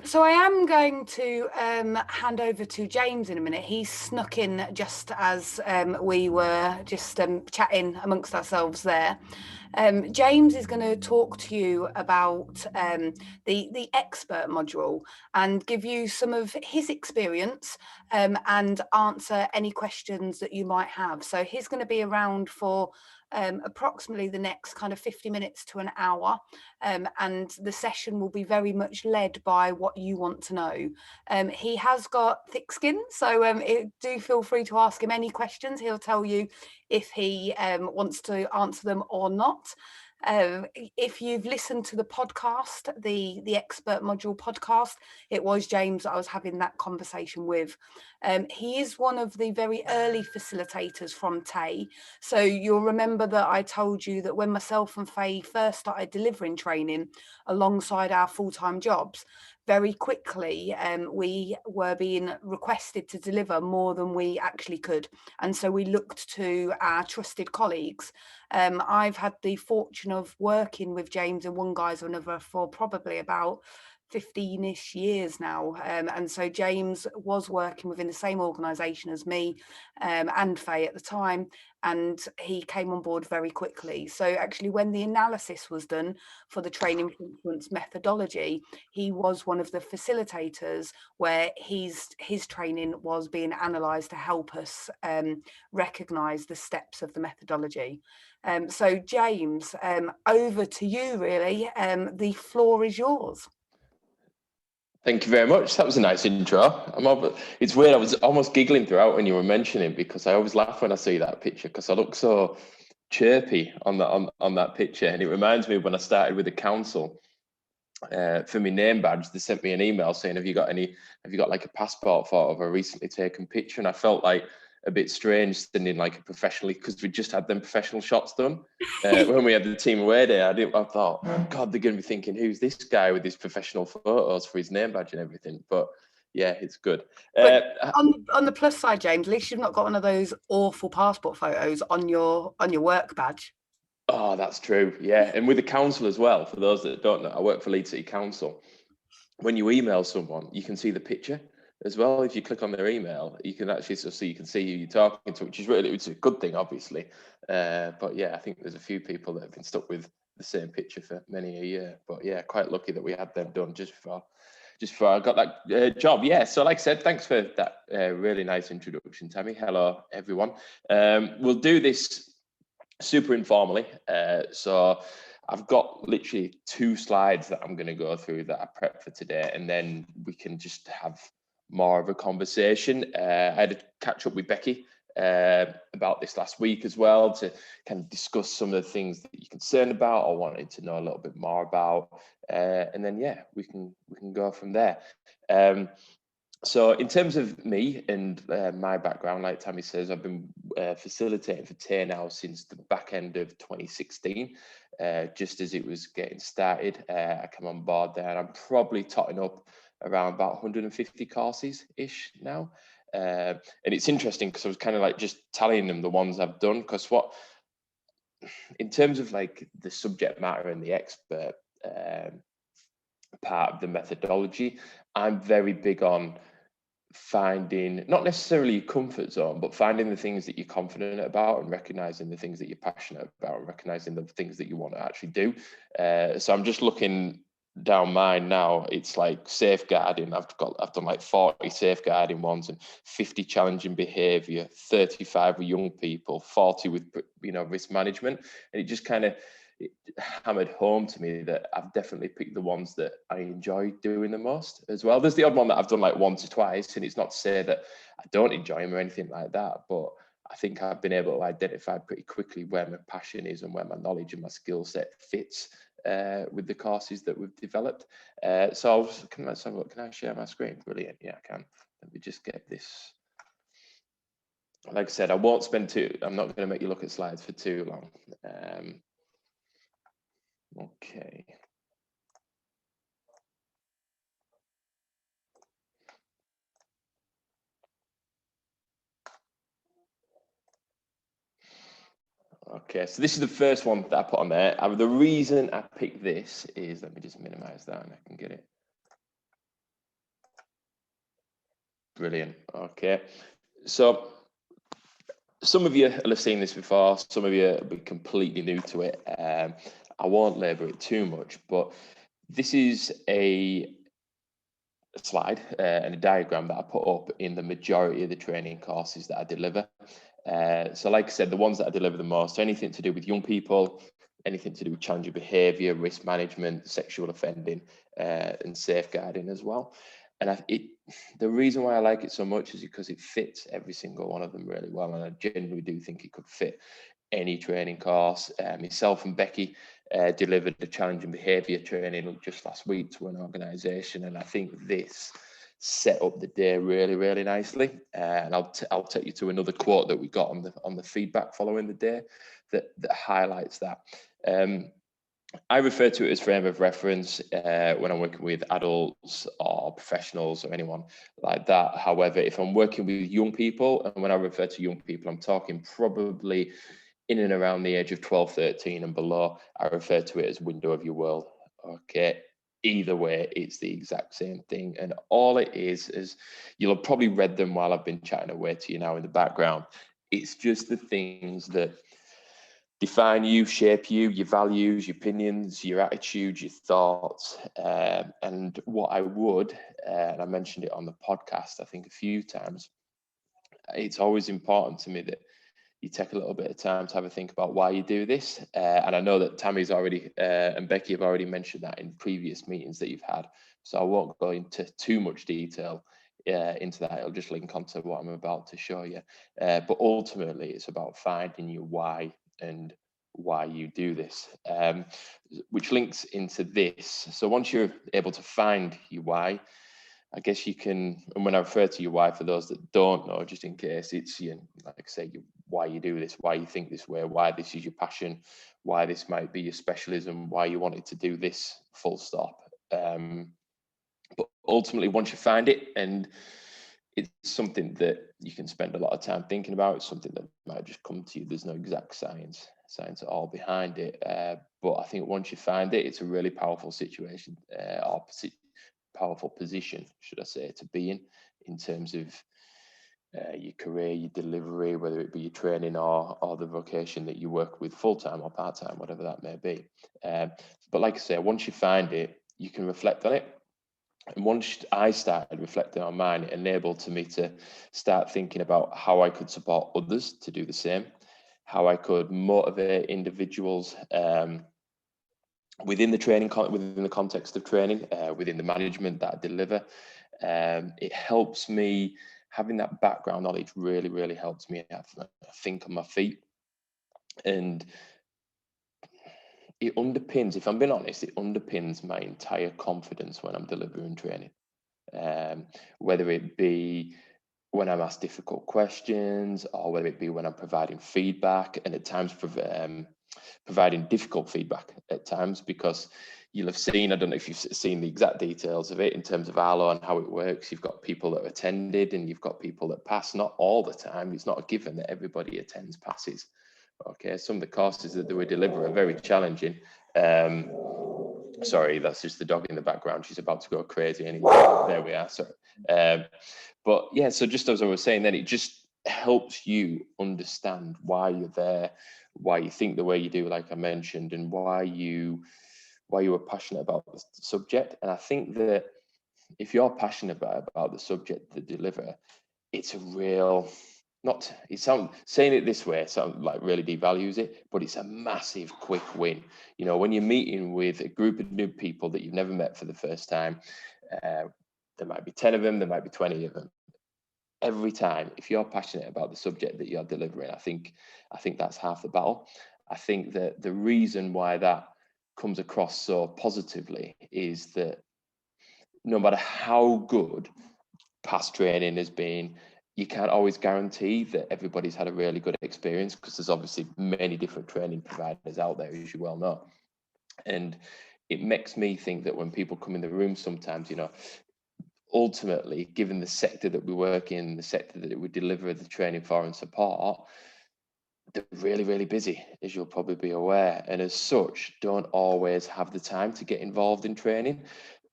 So I am going to hand over to James in a minute. He snuck in just as we were just chatting amongst ourselves there. James is going to talk to you about the expert module and give you some of his experience and answer any questions that you might have. So he's going to be around for approximately the next kind of 50 minutes to an hour, and the session will be very much led by what you want to know. He has got thick skin, so do feel free to ask him any questions. He'll tell you if he wants to answer them or not. If you've listened to the podcast, the expert module podcast, it was James that I was having that conversation with. He is one of the very early facilitators from TAE. So you'll remember that I told you that when myself and Faye first started delivering training alongside our full-time jobs, very quickly we were being requested to deliver more than we actually could. And so we looked to our trusted colleagues. I've had the fortune of working with James and one guys or another for probably about 15-ish years now, and so James was working within the same organisation as me and Faye at the time, and he came on board very quickly. So actually when the analysis was done for the training for influence methodology, he was one of the facilitators where his training was being analysed to help us recognise the steps of the methodology. So James, over to you really. The floor is yours. Thank you very much. That was a nice intro. It's weird. I was almost giggling throughout when you were mentioning, because I always laugh when I see that picture because I look so chirpy on that picture, and it reminds me of when I started with the council. For my name badge, they sent me an email saying, have you got like a passport photo of a recently taken picture? And I felt like a bit strange standing like a professionally, because we just had them professional shots done when we had the team away day. I thought, oh God, they're going to be thinking, who's this guy with his professional photos for his name badge and everything? But yeah, it's good. But on the plus side, James, at least you've not got one of those awful passport photos on your work badge. Oh, that's true. Yeah. And with the council as well, for those that don't know, I work for Leeds City Council. When you email someone, you can see the picture as well. If you click on their email, you can actually you can see who you're talking to, which is it's a good thing, obviously. But yeah, I think there's a few people that have been stuck with the same picture for many a year. But yeah, quite lucky that we had them done just before I got that job. Yeah, so like I said, thanks for that really nice introduction, Tammy. Hello, everyone. We'll do this super informally. So I've got literally 2 slides that I'm going to go through that I prepped for today, and then we can just have more of a conversation. I had a catch up with Becky about this last week as well, to kind of discuss some of the things that you're concerned about or wanted to know a little bit more about, and then yeah, we can go from there. So in terms of me and my background, like Tammy says, I've been facilitating for TAE now since the back end of 2016, just as it was getting started. I came on board there, and I'm probably totting up around about 150 courses-ish now. And it's interesting because I was kind of like just tallying them, the ones I've done, because in terms of like the subject matter and the expert part of the methodology, I'm very big on finding not necessarily your comfort zone, but finding the things that you're confident about and recognizing the things that you're passionate about and recognizing the things that you want to actually do. So I'm just looking down mine now. It's like safeguarding. I've done like 40 safeguarding ones and 50 challenging behavior, 35 with young people, 40 with risk management, and it just kind of hammered home to me that I've definitely picked the ones that I enjoy doing the most as well. There's the odd one that I've done like once or twice, and it's not to say that I don't enjoy them or anything like that, but I think I've been able to identify pretty quickly where my passion is and where my knowledge and my skill set fits with the courses that we've developed. So let's have a look. Can I share my screen? Brilliant. Yeah, I can. Let me just get this. Like I said, I won't spend I'm not going to make you look at slides for too long. Okay. Okay, so this is the first one that I put on there. The reason I picked this is, let me just minimize that and I can get it Brilliant. Okay. So some of you will have seen this before, some of you will be completely new to it. I won't labour it too much, but this is a slide and a diagram that I put up in the majority of the training courses that I deliver. So like I said, the ones that I deliver the most, anything to do with young people, anything to do with challenging behaviour, risk management, sexual offending, and safeguarding as well. And the reason why I like it so much is because it fits every single one of them really well. And I genuinely do think it could fit any training course. Myself and Becky delivered the challenging behaviour training just last week to an organisation. And I think this set up the day really, really nicely. And I'll take you to another quote that we got on the feedback following the day that highlights that. I refer to it as frame of reference when I'm working with adults or professionals or anyone like that. However, if I'm working with young people, and when I refer to young people, I'm talking probably in and around the age of 12, 13 and below, I refer to it as window of your world. Okay. Either way, it's the exact same thing. And all it is you'll have probably read them while I've been chatting away to you now in the background. It's just the things that define you, shape you, your values, your opinions, your attitudes, your thoughts. And what I would, and I mentioned it on the podcast, I think a few times, it's always important to me that you take a little bit of time to have a think about why you do this. And I know that Tammy's already, and Becky have already mentioned that in previous meetings that you've had. So I won't go into too much detail into that. It'll just link onto what I'm about to show you. But ultimately, it's about finding your why and why you do this, which links into this. So once you're able to find your why, I guess you can, and when I refer to your why, for those that don't know, just in case, it's like I say, why you do this, why you think this way, why this is your passion, why this might be your specialism, why you wanted to do this, full stop. But ultimately, once you find it, and it's something that you can spend a lot of time thinking about, it's something that might just come to you. There's no exact science at all behind it. But I think once you find it, it's a really powerful situation, powerful position, should I say, to be in terms of your career, your delivery, whether it be your training or the vocation that you work with full-time or part-time, whatever that may be. But like I say, once you find it, you can reflect on it. And once I started reflecting on mine, it enabled me to start thinking about how I could support others to do the same, how I could motivate individuals within the training, within the context of training, within the management that I deliver. It helps me, having that background knowledge really, really helps me think on my feet. And it underpins, if I'm being honest, it underpins my entire confidence when I'm delivering training. Whether it be when I'm asked difficult questions, or whether it be when I'm providing feedback, and at times providing difficult feedback at times, because you'll have seen, I don't know if you've seen the exact details of it in terms of Arlo and how it works. You've got people that attended and you've got people that pass. Not all the time. It's not a given that everybody attends passes. Okay, some of the courses that we deliver are very challenging. Sorry, that's just the dog in the background. She's about to go crazy anyway. There we are. Sorry. But yeah, so just as I was saying, then it just helps you understand why you're there, why you think the way you do, like I mentioned, and why you are passionate about the subject. And I think that if you're passionate about the subject to deliver, it's a real, saying it this way sounds like really devalues it, but it's a massive quick win. You know, when you're meeting with a group of new people that you've never met for the first time, there might be 10 of them, there might be 20 of them. Every time, if you're passionate about the subject that you're delivering, I think that's half the battle. I think that the reason why that comes across so positively is that no matter how good past training has been, you can't always guarantee that everybody's had a really good experience, because there's obviously many different training providers out there, as you well know. And it makes me think that when people come in the room sometimes, you know, ultimately, given the sector that we work in, the sector that we deliver the training for and support, they're really, really busy, as you'll probably be aware. And as such, don't always have the time to get involved in training.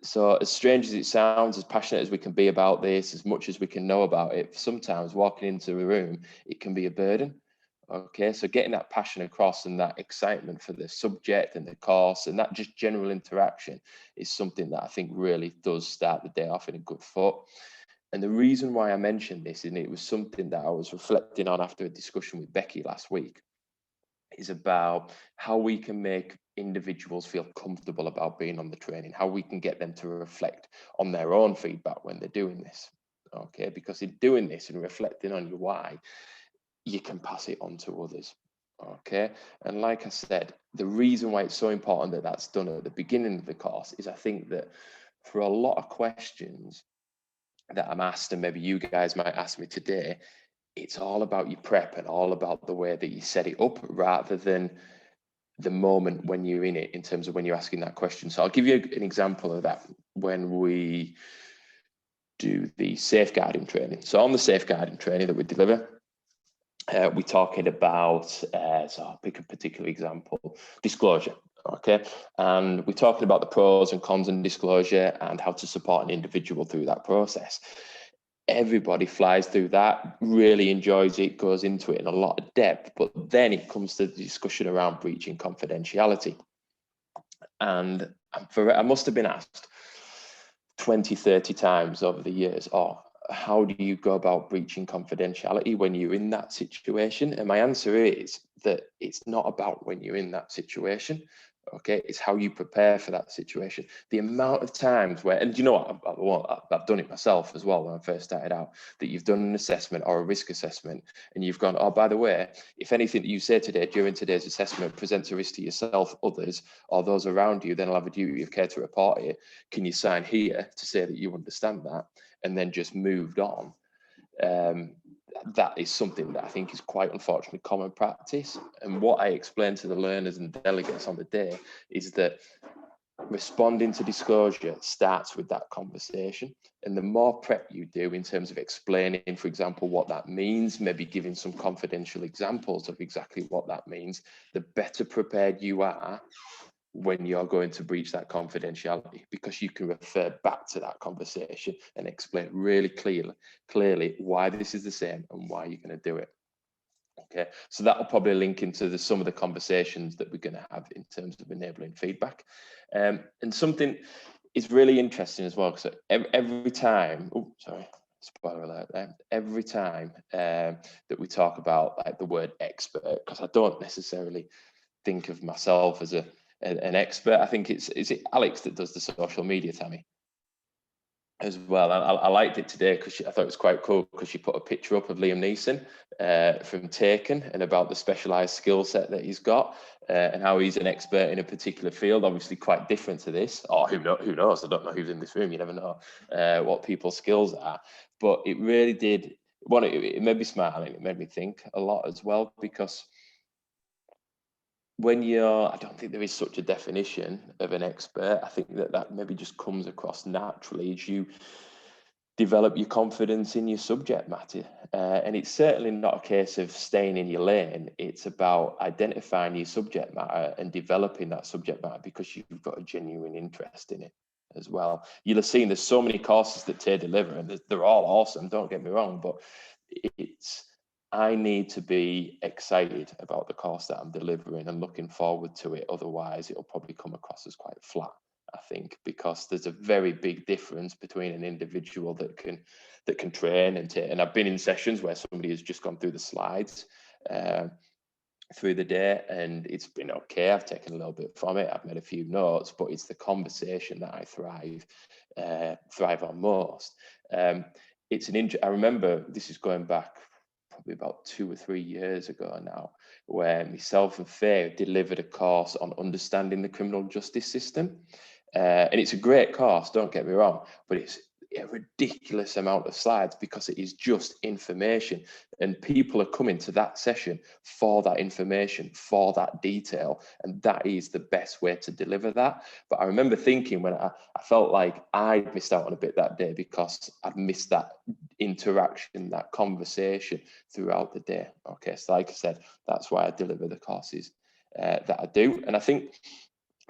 So as strange as it sounds, as passionate as we can be about this, as much as we can know about it, sometimes walking into a room, it can be a burden. Okay, so getting that passion across and that excitement for the subject and the course and that just general interaction is something that I think really does start the day off in a good foot. And the reason why I mentioned this, and it was something that I was reflecting on after a discussion with Becky last week, is about how we can make individuals feel comfortable about being on the training, how we can get them to reflect on their own feedback when they're doing this. Okay, because in doing this and reflecting on your why, you can pass it on to others. Okay, and like I said, the reason why it's so important that that's done at the beginning of the course is I think that for a lot of questions that I'm asked, and maybe you guys might ask me today, it's all about your prep and all about the way that you set it up rather than the moment when you're in it in terms of when you're asking that question. So I'll give you an example of that when we do the safeguarding training. So on the safeguarding training that we deliver, we're talking about, so I'll pick a particular example, disclosure. Okay, and we're talking about the pros and cons in disclosure and how to support an individual through that process. Everybody flies through that, really enjoys it, goes into it in a lot of depth, but then it comes to the discussion around breaching confidentiality. And I must have been asked 20, 30 times over the years, how do you go about breaching confidentiality when you're in that situation? And my answer is that it's not about when you're in that situation. Okay, it's how you prepare for that situation. The amount of times where, and you know what, I've done it myself as well when I first started out, that you've done an assessment or a risk assessment and you've gone, oh, by the way, if anything that you say today during today's assessment presents a risk to yourself, others, or those around you, then I'll have a duty of care to report it. Can you sign here to say that you understand that? And then just moved on. That is something that I think is quite unfortunately common practice. And what I explain to the learners and delegates on the day is that responding to disclosure starts with that conversation. And the more prep you do in terms of explaining, for example, what that means, maybe giving some confidential examples of exactly what that means, the better prepared you are when you're going to breach that confidentiality, because you can refer back to that conversation and explain really clearly why this is the same and why you're going to do it. Okay, so that will probably link into some of the conversations that we're going to have in terms of enabling feedback. And something is really interesting as well, because every time, spoiler alert there, every time that we talk about like the word expert, because I don't necessarily think of myself as an expert. I think is it Alex that does the social media, Tammy, as well. I liked it today because I thought it was quite cool because she put a picture up of Liam Neeson from Taken and about the specialized skill set that he's got and how he's an expert in a particular field, obviously quite different to this. Or who knows? I don't know who's in this room. You never know what people's skills are. But it really did. It made me smile and it made me think a lot as well, because I don't think there is such a definition of an expert. I think that maybe just comes across naturally as you develop your confidence in your subject matter. And it's certainly not a case of staying in your lane. It's about identifying your subject matter and developing that subject matter because you've got a genuine interest in it as well. You'll have seen there's so many courses that Tay deliver, and they're all awesome, don't get me wrong, but I need to be excited about the course that I'm delivering and looking forward to it. Otherwise, it'll probably come across as quite flat, I think, because there's a very big difference between an individual that can train and I've been in sessions where somebody has just gone through the slides through the day, and it's been okay. I've taken a little bit from it. I've made a few notes, but it's the conversation that I thrive on most. I remember this is going back probably about 2 or 3 years ago now, where myself and Faye delivered a course on understanding the criminal justice system. And it's a great course, don't get me wrong, but it's a ridiculous amount of slides because it is just information, and people are coming to that session for that information, for that detail, and that is the best way to deliver that. But I remember thinking when I felt like I'd missed out on a bit that day because I'd missed that interaction, that conversation throughout the day. Okay, so like I said, that's why I deliver the courses that I do. And I think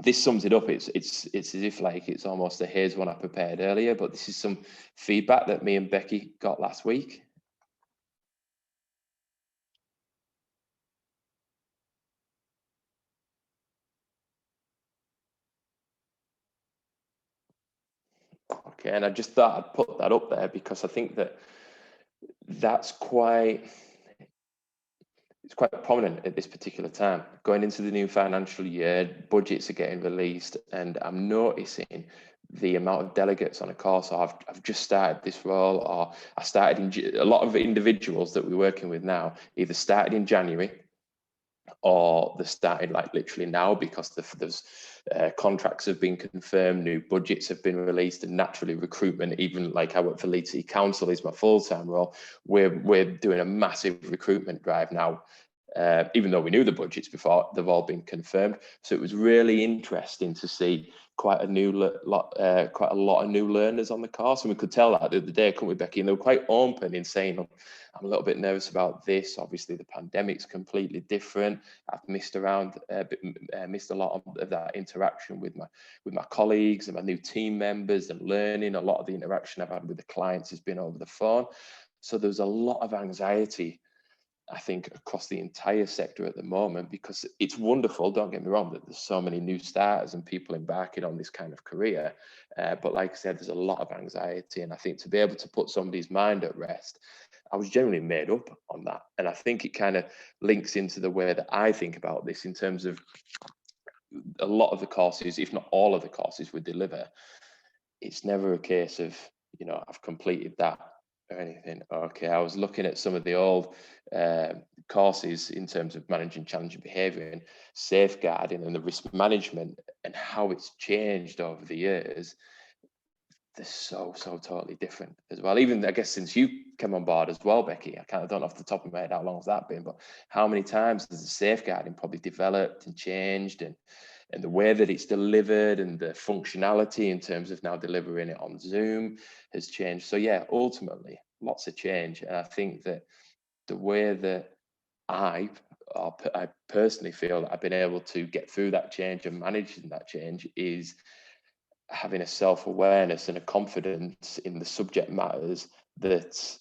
this sums it up. It's as if like it's almost a here's one I prepared earlier, but this is some feedback that me and Becky got last week. Okay, and I just thought I'd put that up there because I think that that's quite prominent at this particular time. Going into the new financial year, budgets are getting released, and I'm noticing the amount of delegates on a course. So I've just started this role, or I started in a lot of individuals that we're working with now either started in January or they started like literally now because there's contracts have been confirmed, new budgets have been released, and naturally recruitment, even like I work for Leeds City Council, is my full-time role. We're doing a massive recruitment drive now. Even though we knew the budgets before, they've all been confirmed. So it was really interesting to see quite a lot of new learners on the course, and we could tell that the other day, couldn't we, Becky? And they were quite open in saying, I'm a little bit nervous about this. Obviously, the pandemic's completely different. I've missed a lot of that interaction with my colleagues and my new team members, and learning. A lot of the interaction I've had with the clients has been over the phone. So there's a lot of anxiety, I think, across the entire sector at the moment, because it's wonderful, don't get me wrong, that there's so many new starters and people embarking on this kind of career. But like I said, there's a lot of anxiety. And I think to be able to put somebody's mind at rest, I was generally made up on that. And I think it kind of links into the way that I think about this in terms of a lot of the courses, if not all of the courses we deliver. It's never a case of, I've completed that or anything. Okay, I was looking at some of the old courses in terms of managing challenging behaviour and safeguarding and the risk management and how it's changed over the years. They're so totally different as well. Even I guess since you came on board as well, Becky, I don't know off the top of my head how long has that been, but how many times has the safeguarding probably developed and changed, and the way that it's delivered and the functionality in terms of now delivering it on Zoom has changed. So yeah, ultimately lots of change. And I think that the way that I personally feel that I've been able to get through that change and managing that change is having a self-awareness and a confidence in the subject matters that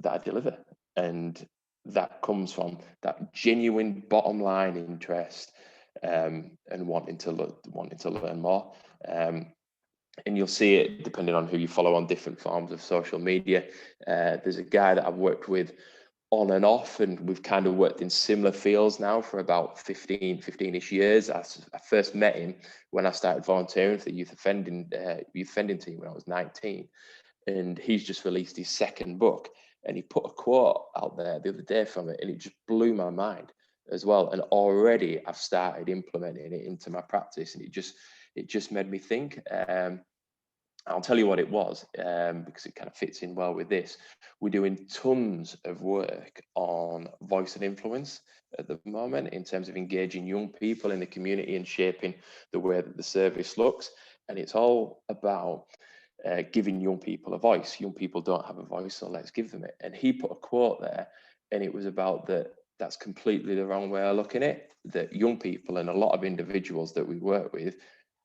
I deliver. And that comes from that genuine bottom line interest, and wanting to learn more. And you'll see it depending on who you follow on different forms of social media. There's a guy that I've worked with on and off, and we've kind of worked in similar fields now for about 15-ish years. I first met him when I started volunteering for the youth offending team when I was 19, and he's just released his second book, and he put a quote out there the other day from it, and it just blew my mind as well. And already I've started implementing it into my practice, and it just made me think. I'll tell you what it was, because it kind of fits in well with this. We're doing tons of work on voice and influence at the moment in terms of engaging young people in the community and shaping the way that the service looks. And it's all about giving young people a voice. Young people don't have a voice, so let's give them it. And he put a quote there, and it was about that's completely the wrong way of looking at it, that young people and a lot of individuals that we work with,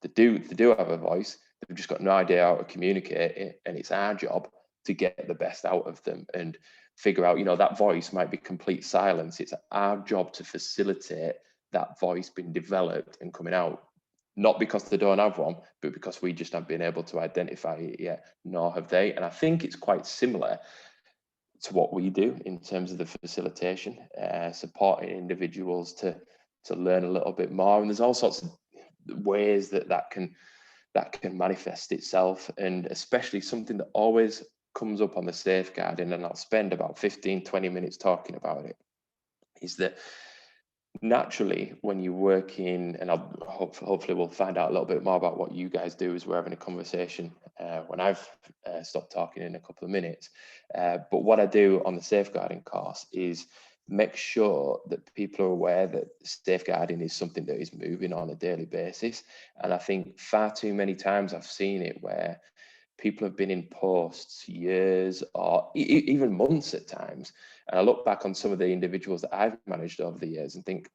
they do have a voice. They've just got no idea how to communicate it, and it's our job to get the best out of them and figure out, that voice might be complete silence. It's our job to facilitate that voice being developed and coming out, not because they don't have one, but because we just haven't been able to identify it yet, nor have they. And I think it's quite similar to what we do in terms of the facilitation, supporting individuals to learn a little bit more. And there's all sorts of ways that can manifest itself, and especially something that always comes up on the safeguarding, and I'll spend about 15-20 minutes talking about it, is that naturally when you work in, and I'll hopefully we'll find out a little bit more about what you guys do as we're having a conversation when I've stopped talking in a couple of minutes, but what I do on the safeguarding course is make sure that people are aware that safeguarding is something that is moving on a daily basis. And I think far too many times I've seen it where people have been in posts years or even months at times. And I look back on some of the individuals that I've managed over the years and think,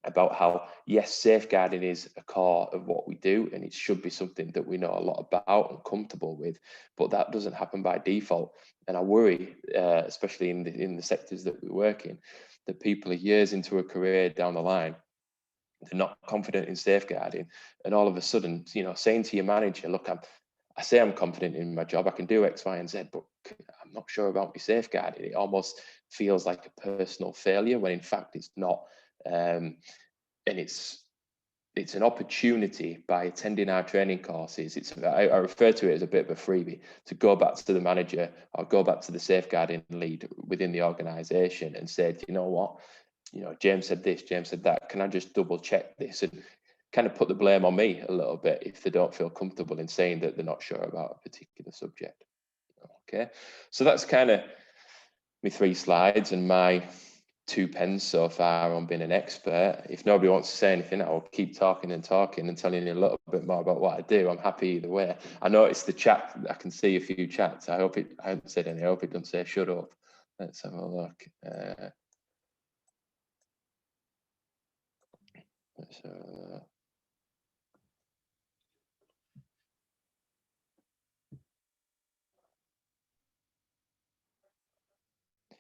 about how, yes, safeguarding is a core of what we do, and it should be something that we know a lot about and comfortable with, but that doesn't happen by default. And I worry, especially in the sectors that we work in, that people are years into a career down the line, they're not confident in safeguarding, and all of a sudden, saying to your manager, look, I say I'm confident in my job, I can do X, Y, and Z, but I'm not sure about my safeguarding. It almost feels like a personal failure when in fact it's not. And it's an opportunity by attending our training courses. I refer to it as a bit of a freebie to go back to the manager or go back to the safeguarding lead within the organisation and say, you know what, James said this, James said that. Can I just double check this? And kind of put the blame on me a little bit if they don't feel comfortable in saying that they're not sure about a particular subject. Okay, so that's kind of my 3 slides and my 2 pence so far on being an expert. If nobody wants to say anything, I'll keep talking and telling you a little bit more about what I do. I'm happy either way. I noticed the chat, I can see a few chats. I haven't said any. I hope it doesn't say shut up. Let's have a look.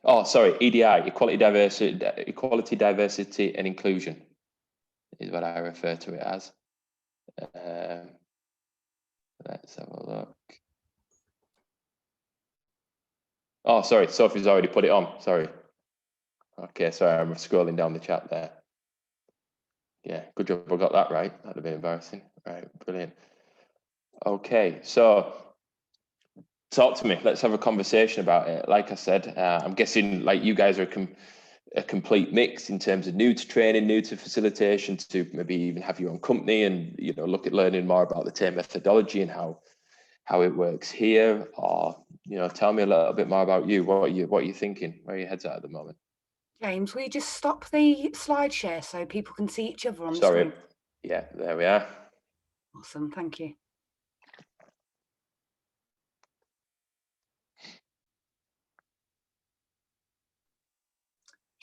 Oh, sorry, EDI, equality, diversity, and inclusion is what I refer to it as. Let's have a look. Oh, sorry, Sophie's already put it on. Sorry. Okay, sorry, I'm scrolling down the chat there. Yeah, good job I got that right. That'd have been embarrassing. Right, brilliant. Okay, so talk to me. Let's have a conversation about it. Like I said, I'm guessing like you guys are a complete mix in terms of new to training, new to facilitation, to maybe even have your own company and look at learning more about the TAME methodology and how it works here. Or tell me a little bit more about you. What are you thinking? Where are your heads at the moment? James, will you just stop the slide share so people can see each other on the Sorry. screen? Yeah, there we are. Awesome, thank you. You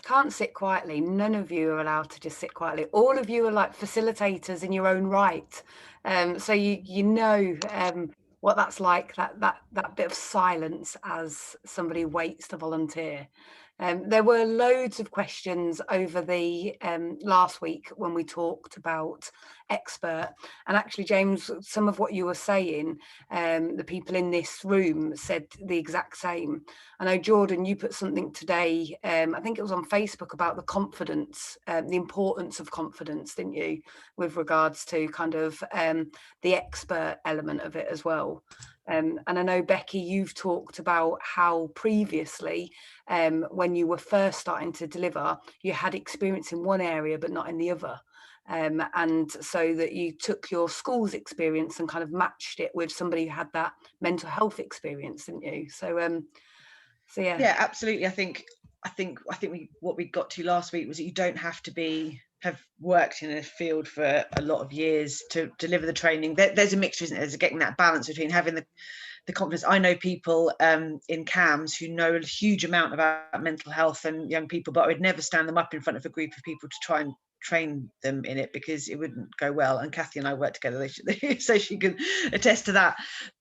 can't sit quietly. None of you are allowed to just sit quietly. All of you are like facilitators in your own right. So you know what that's like, that bit of silence as somebody waits to volunteer. There were loads of questions over the last week when we talked about expert, and actually, James, some of what you were saying, the people in this room said the exact same. I know, Jordan, you put something today, I think it was on Facebook, about the confidence, the importance of confidence, didn't you, with regards to kind of the expert element of it as well. And I know, Becky, you've talked about how previously, when you were first starting to deliver, you had experience in one area but not in the other. And so that you took your school's experience and kind of matched it with somebody who had that mental health experience, didn't you? So yeah, absolutely. I think what we got to last week was that you don't have to have worked in a field for a lot of years to deliver the training. There's a mixture, isn't there? There's getting that balance between having the confidence. I know people in CAMS who know a huge amount about mental health and young people, but I would never stand them up in front of a group of people to try and train them in it because it wouldn't go well. And Kathy and I work together, so she can attest to that.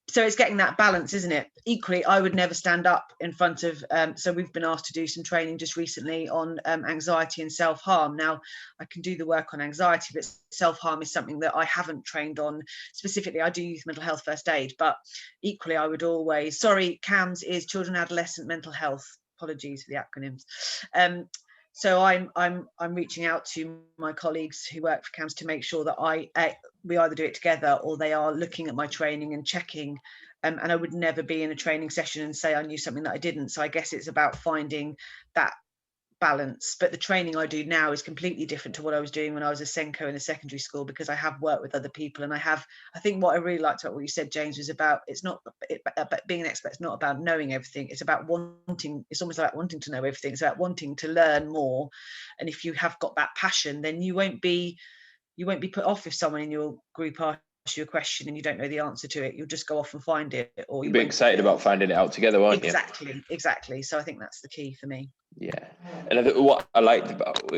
So it's getting that balance, isn't it? Equally, I would never stand up in front of, so we've been asked to do some training just recently on anxiety and self-harm. Now, I can do the work on anxiety, but self-harm is something that I haven't trained on specifically. I do youth mental health first aid, but equally, I would always, CAMS is Children and Adolescent Mental Health. Apologies for the acronyms. So I'm reaching out to my colleagues who work for CAMS to make sure that we either do it together or they are looking at my training and checking. And I would never be in a training session and say I knew something that I didn't. So I guess it's about finding that balance. But the training I do now is completely different to what I was doing when I was a Senko in a secondary school, because I have worked with other people, and I think what I really liked about what you said, James, was about being an expert. It's not about knowing everything. It's about wanting. It's almost like wanting to know everything. It's about wanting to learn more. And if you have got that passion, then you won't be put off if someone in your group asks you a question and you don't know the answer to it, you'll just go off and find it, or You'd you be won't. excited about finding it out together, won't you? Exactly. So I think that's the key for me. Yeah, and I think what I liked about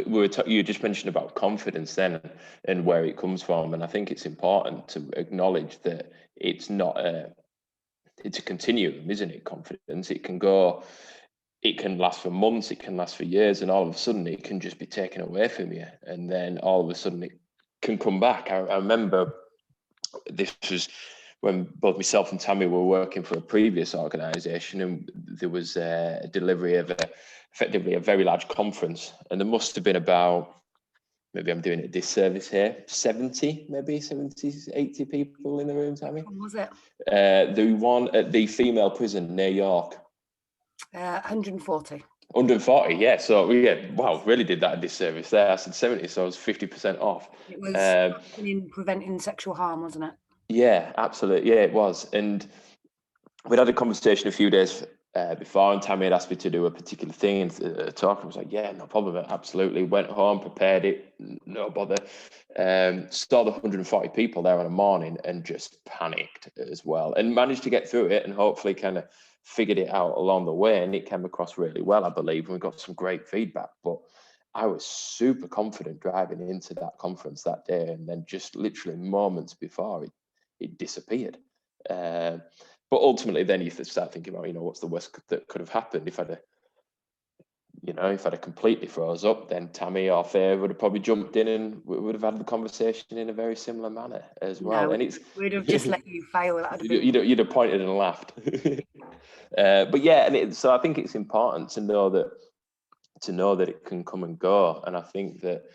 you just mentioned about confidence then and where it comes from, and I think it's important to acknowledge that it's not it's a continuum, isn't it? Confidence, it can last for months, it can last for years, and all of a sudden it can just be taken away from you, and then all of a sudden it can come back. I remember this was when both myself and Tammy were working for a previous organisation, and there was a delivery of effectively a very large conference, and there must have been about, maybe I'm doing a disservice here, 70, 80 people in the room, Tammy. When was it? The one at the female prison near York. 140. 140, yeah. So wow, really did that a disservice there. I said 70, so I was 50% off. It was in preventing sexual harm, wasn't it? Yeah, absolutely. Yeah, it was. And we'd had a conversation a few days before, and Tammy had asked me to do a particular thing and talk. I was like, yeah, no problem, absolutely. Went home, prepared it, no bother. Saw the 140 people there on a morning and just panicked as well, and managed to get through it and hopefully kind of figured it out along the way. And it came across really well, I believe, and we got some great feedback. But I was super confident driving into that conference that day, and then just literally moments before it disappeared. But ultimately, then you start thinking about, what's the worst that could have happened if I'd have completely froze up, then Tammy or Faye would have probably jumped in and we would have had the conversation in a very similar manner as well. No, And we'd have just let you fail. You'd have pointed and laughed. But yeah, and so I think it's important to know that it can come and go. And I think that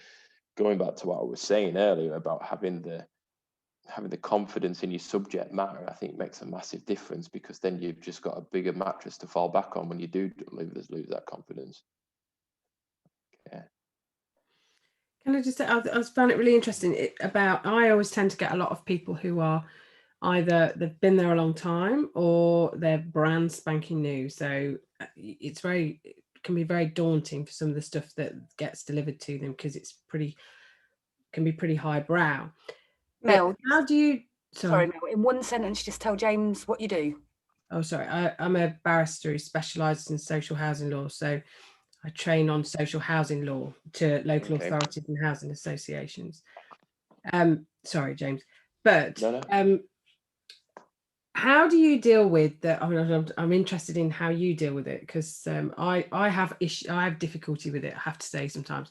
going back to what I was saying earlier about having the confidence in your subject matter, I think makes a massive difference, because then you've just got a bigger mattress to fall back on when you do lose that confidence. Yeah. Can I just say, I found it really interesting I always tend to get a lot of people who are either they've been there a long time or they're brand spanking new. So it can be very daunting for some of the stuff that gets delivered to them, because can be pretty highbrow. Mel, how do you? Sorry, Mel. In one sentence, just tell James what you do. Oh, sorry. I'm a barrister who specialises in social housing law. So I train on social housing law to local authorities and housing associations. Sorry, James. But no. How do you deal with that? I'm interested in how you deal with it, because I have difficulty with it, I have to say. Sometimes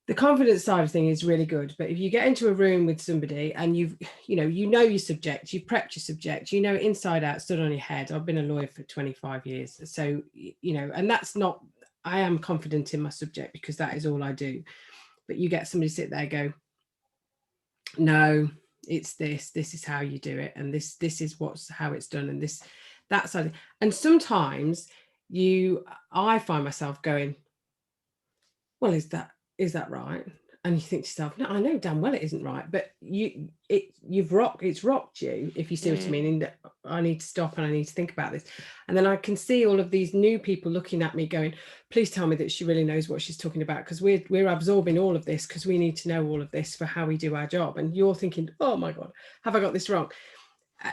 the confidence side of things is really good, but if you get into a room with somebody and you know your subject, you've prepped your subject, inside out, stood on your head. I've been a lawyer for 25 years, so and that's not, I am confident in my subject because that is all I do. But you get somebody sit there go, no, it's this is how you do it, and this is how it's done, and that side. And sometimes I find myself going, well, is that right? And you think to yourself, no, I know damn well it isn't right, but it's rocked you, if you see what I mean. And I need to stop and I need to think about this. And then I can see all of these new people looking at me going, please tell me that she really knows what she's talking about, because we're absorbing all of this, because we need to know all of this for how we do our job. And you're thinking, oh my God, have I got this wrong?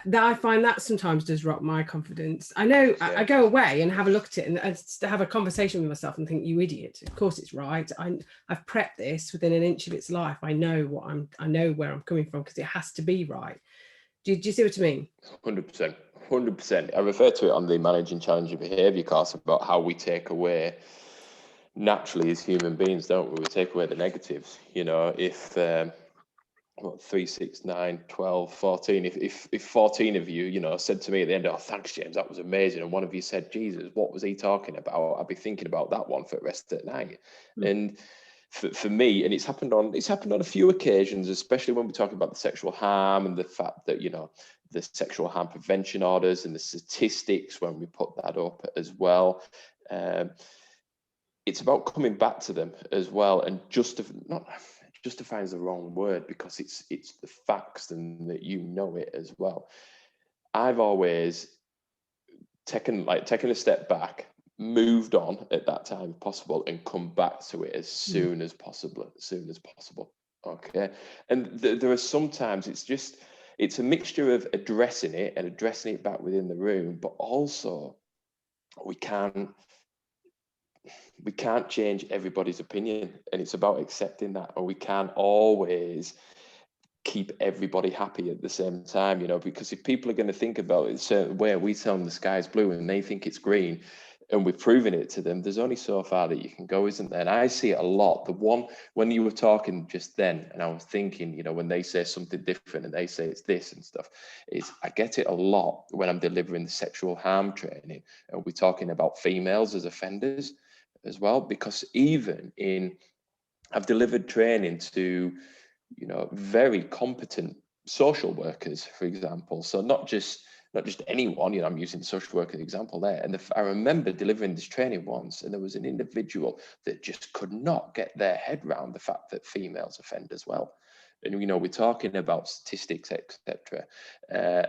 That I find that sometimes does rock my confidence. I know. I go away and have a look at it and have a conversation with myself and think, you idiot, of course it's right. I've prepped this within an inch of its life. I know where I'm coming from, because it has to be right. Do you see what I mean? 100%. I refer to it on the Managing Challenging Behaviour course about how we take away, naturally as human beings, don't we? We take away the negatives. If 3, 6, 9, 12, 14. If 14 of you, said to me at the end, oh, thanks, James, that was amazing, and one of you said, Jesus, what was he talking about? I'd be thinking about that one for the rest of the night. And for me, and it's happened on a few occasions, especially when we're talking about the sexual harm and the fact that, the sexual harm prevention orders and the statistics, when we put that up as well. It's about coming back to them as well, and justifying is the wrong word, because it's the facts, and that it as well. I've always taken a step back, moved on at that time possible, and come back to it as soon as possible. Okay. And there are sometimes it's a mixture of addressing it and addressing it back within the room, but also we can't change everybody's opinion, and it's about accepting that, or we can't always keep everybody happy at the same time, because if people are going to think about it a certain way, we tell them the sky's blue and they think it's green, and we've proven it to them, there's only so far that you can go, isn't there? And I see it a lot. The one, when you were talking just then, and I was thinking, when they say something different and they say it's this and stuff, I get it a lot when I'm delivering the sexual harm training, and we're talking about females as offenders as well, because I've delivered training to very competent social workers, for example. So not just anyone, I'm using social worker example there. And I remember delivering this training once, and there was an individual that just could not get their head around the fact that females offend as well. And, we're talking about statistics, etc.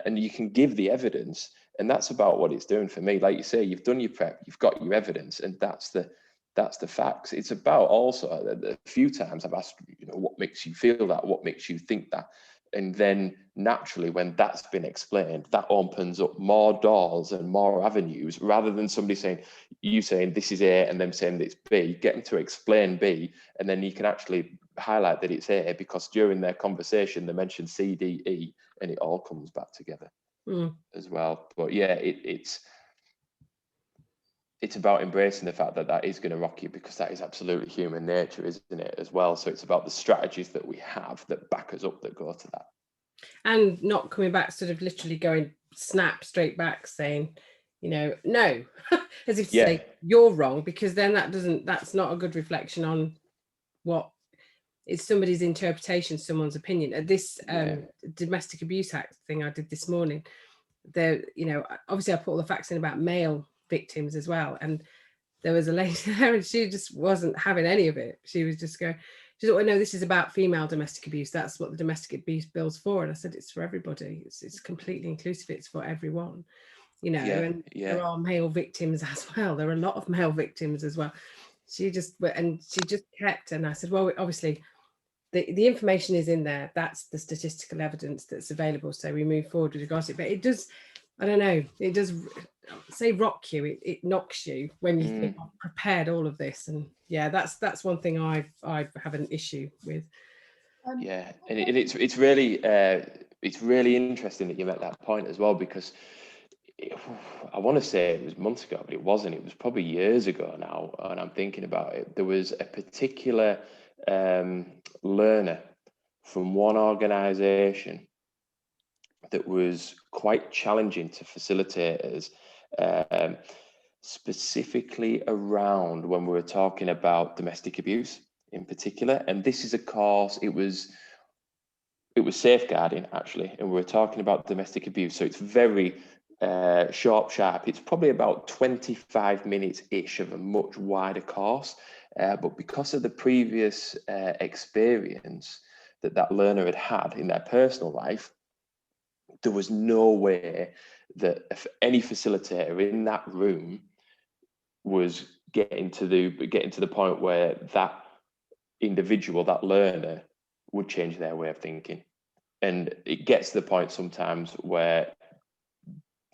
And you can give the evidence, and that's about what it's doing for me. Like you say, you've done your prep, you've got your evidence, and that's the facts. It's about also a few times I've asked, what makes you feel that? What makes you think that? And then naturally, when that's been explained, that opens up more doors and more avenues, rather than somebody saying this is A and them saying that it's B, getting to explain B, and then you can actually highlight that it's A because during their conversation they mentioned C, D, E, and it all comes back together as well. But yeah, it's about embracing the fact that that is going to rock you, because that is absolutely human nature, isn't it, as well? So it's about the strategies that we have that back us up, that go to that. And not coming back, sort of literally going snap straight back saying, no, as if to say you're wrong, because then that's not a good reflection on what it's somebody's interpretation, someone's opinion. This Domestic Abuse Act thing I did this morning, obviously I put all the facts in about male victims as well, and there was a lady there and she just wasn't having any of it. She was just going, she thought, well, no, this is about female domestic abuse, that's what the domestic abuse bill's for. And I said, it's for everybody, it's completely inclusive, it's for everyone, and there are male victims as well, there are a lot of male victims as well. She just kept, and I said, well, obviously the information is in there, that's the statistical evidence that's available, so we move forward with regards to it. But it does, I don't know, it does say rock you, it knocks you when you think, I've prepared all of this. And that's one thing I have an issue with. And it's really interesting that you make that point as well, because I want to say it was months ago, but it wasn't. It was probably years ago now, and I'm thinking about it. There was a particular learner from one organisation that was quite challenging to facilitators, specifically around when we were talking about domestic abuse in particular. And this is a course, it was safeguarding actually, and we were talking about domestic abuse. So it's very sharp. It's probably about 25 minutes ish of a much wider course, but because of the previous experience that learner had in their personal life, there was no way that if any facilitator in that room was getting to the point where that individual, that learner, would change their way of thinking. And it gets to the point sometimes where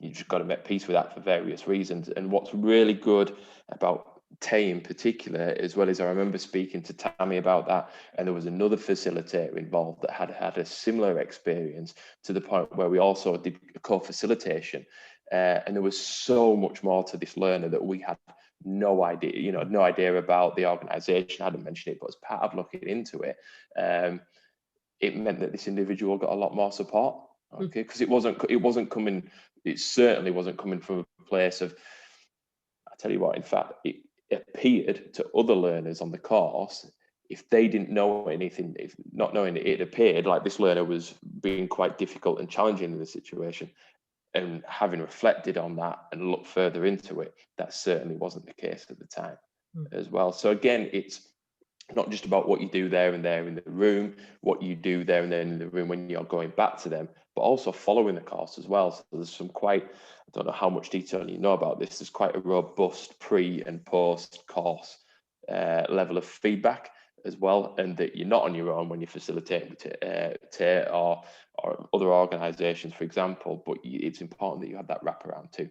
you just got to make peace with that for various reasons. And what's really good about Tay in particular, as well as I remember speaking to Tammy about that, and there was another facilitator involved that had a similar experience, to the point where we also did co-facilitation, and there was so much more to this learner that we had no idea about. The organisation hadn't mentioned it, but as part of looking into it, it meant that this individual got a lot more support. Okay, because it certainly wasn't coming from a place of, I tell you what, in fact, it appeared to other learners on the course, if they didn't know anything, if not knowing it appeared like this learner was being quite difficult and challenging in the situation. And having reflected on that and looked further into it, that certainly wasn't the case at the time as well. So again, it's not just about what you do there and there in the room, what you do there and then in the room when you're going back to them, but also following the course as well. So there's some quite, I don't know how much detail you know about this, there's quite a robust pre and post course level of feedback as well, and that you're not on your own when you're facilitating with TATE or other organisations, for example, but it's important that you have that wraparound too.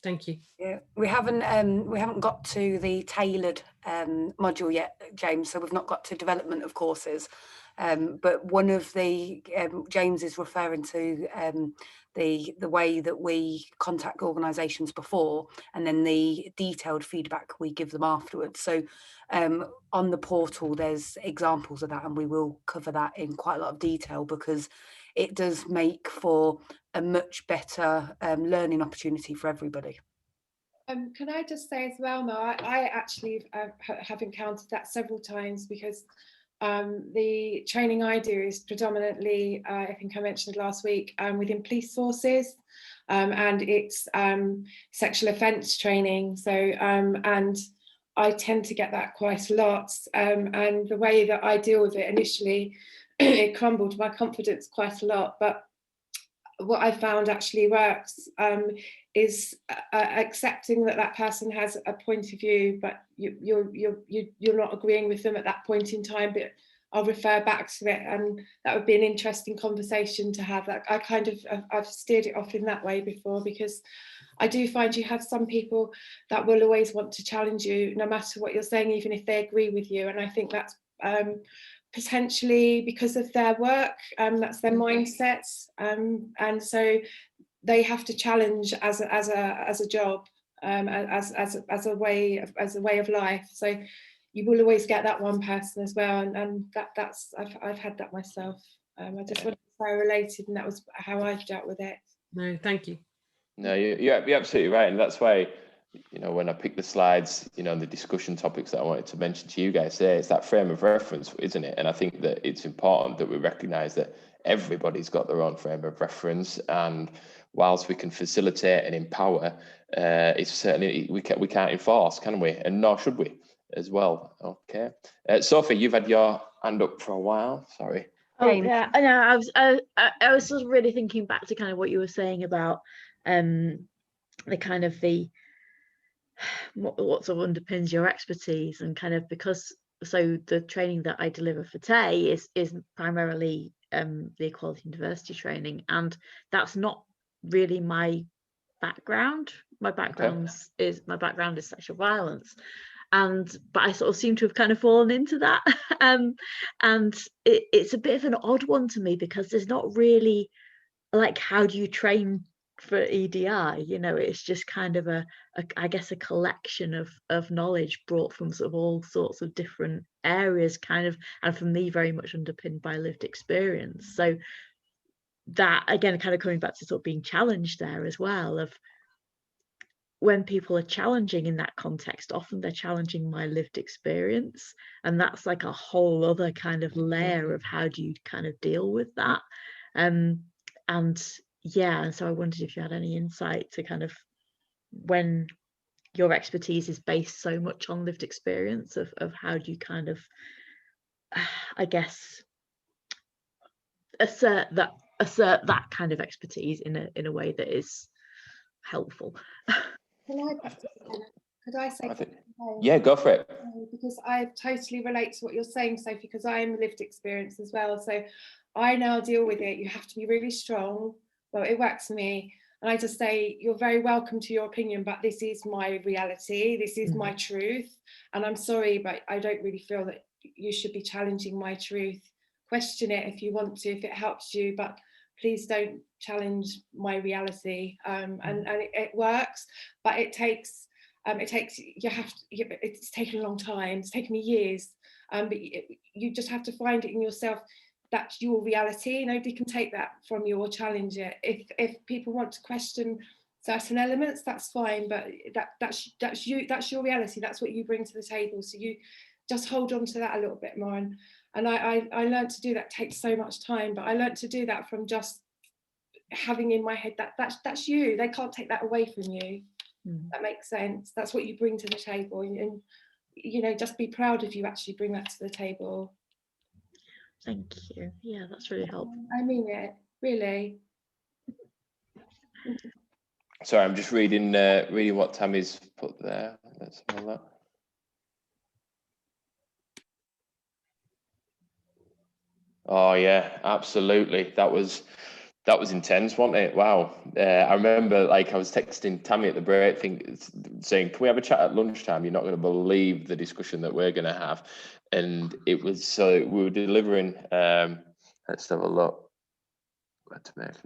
Thank you. Yeah, we haven't got to the tailored module yet, James. So we've not got to development of courses. But one of the James is referring to the way that we contact organisations before, and then the detailed feedback we give them afterwards. So on the portal, there's examples of that, and we will cover that in quite a lot of detail because it does make for a much better learning opportunity for everybody. Can I just say as well, Mo, I actually have encountered that several times because the training I do is predominantly, I think I mentioned last week, within police forces, and it's sexual offence training. So, and I tend to get that quite a lot. And the way that I deal with it initially, it crumbled my confidence quite a lot. But what I found actually works is accepting that that person has a point of view, but you're not agreeing with them at that point in time. But I'll refer back to it, and that would be an interesting conversation to have. I've steered it off in that way before, because I do find you have some people that will always want to challenge you, no matter what you're saying, even if they agree with you. And I think that's potentially because of their work, that's their mindset, and so they have to challenge as a job, as a way of life. So you will always get that one person as well, and that's I've had that myself. I just wanted to say I related, and that was how I've dealt with it. No, thank you. No, you're absolutely right, and that's why, you know, when I picked the slides, you know, and the discussion topics that I wanted to mention to you guys today, it's that frame of reference, isn't it? And I think that it's important that we recognise that everybody's got their own frame of reference, and whilst we can facilitate and empower, it's certainly we can't enforce, can we? And nor should we as well. Okay, Sophie, you've had your hand up for a while. Sorry. Oh yeah, I know. I was sort of really thinking back to kind of what you were saying about the kind of what sort of underpins your expertise, and kind of because so the training that I deliver for TAE is primarily the equality and diversity training, and that's not really my background. My background is sexual violence, but I sort of seem to have kind of fallen into that, and it's a bit of an odd one to me, because there's not really, like, how do you train for EDI? You know, it's just kind of I guess a collection of knowledge brought from sort of all sorts of different areas, kind of, and for me very much underpinned by lived experience. So that, again, kind of coming back to sort of being challenged there as well, of when people are challenging in that context, often they're challenging my lived experience, and that's like a whole other kind of layer of how do you kind of deal with that. And yeah, and so I wondered if you had any insight to kind of, when your expertise is based so much on lived experience, of how do you kind of, I guess, assert that kind of expertise in a way that is helpful. Could I say something? Yeah, go for it. Because I totally relate to what you're saying, Sophie, because I am lived experience as well. So I now deal with it. You have to be really strong. Well, it works for me. And I just say, you're very welcome to your opinion, but this is my reality. This is my truth. And I'm sorry, but I don't really feel that you should be challenging my truth. Question it if you want to, if it helps you, but please don't challenge my reality. And it works, but it's taken a long time. It's taken me years, but you just have to find it in yourself. That's your reality. Nobody can take that from you or challenge it. If people want to question certain elements, that's fine, but that's you. That's your reality. That's what you bring to the table. So you just hold on to that a little bit more. And I learned to do that. It takes so much time, but I learned to do that from just having in my head that's you. They can't take that away from you. That makes sense. That's what you bring to the table, and you know, just be proud if you actually bring that to the table. Thank you. Yeah, that's really helpful. I mean it, really. Sorry, I'm just reading what Tammy's put there. Let's have that. Oh yeah, absolutely. That was intense, wasn't it? Wow. I remember, like, I was texting Tammy at the break, saying, "Can we have a chat at lunchtime? You're not going to believe the discussion that we're going to have." And it was, so we were delivering. Let's have a look.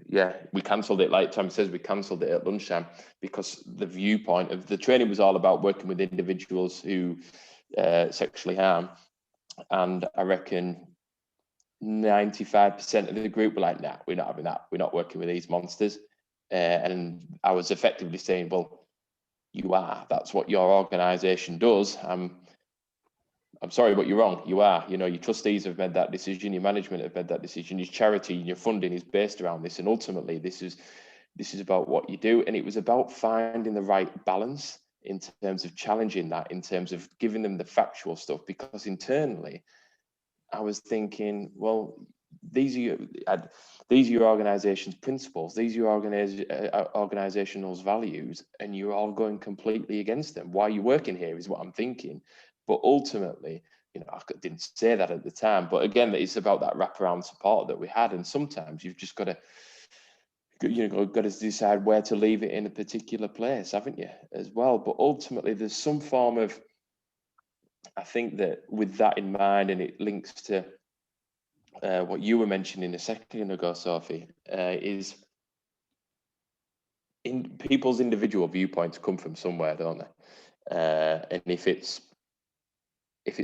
Yeah, we cancelled it. Like Tammy says, we cancelled it at lunchtime because the viewpoint of the training was all about working with individuals who sexually harm, and I reckon 95% of the group were like, "Nah, we're not having that. We're not working with these monsters." And I was effectively saying, "Well, you are. That's what your organisation does. I'm sorry, but you're wrong. You are. You know, your trustees have made that decision. Your management have made that decision. Your charity and your funding is based around this. And ultimately, this is about what you do." And it was about finding the right balance in terms of challenging that, in terms of giving them the factual stuff, because internally, I was thinking, well, these are your organization's principles, these are your organizational's values, and you're all going completely against them. Why are you working here is what I'm thinking. But ultimately, you know, I didn't say that at the time. But again, it's about that wraparound support that we had. And sometimes you've just got to decide where to leave it in a particular place, haven't you, as well? But ultimately, there's some form of, I think that with that in mind, and it links to what you were mentioning a second ago, Sophie, is in people's individual viewpoints come from somewhere, don't they? And if it's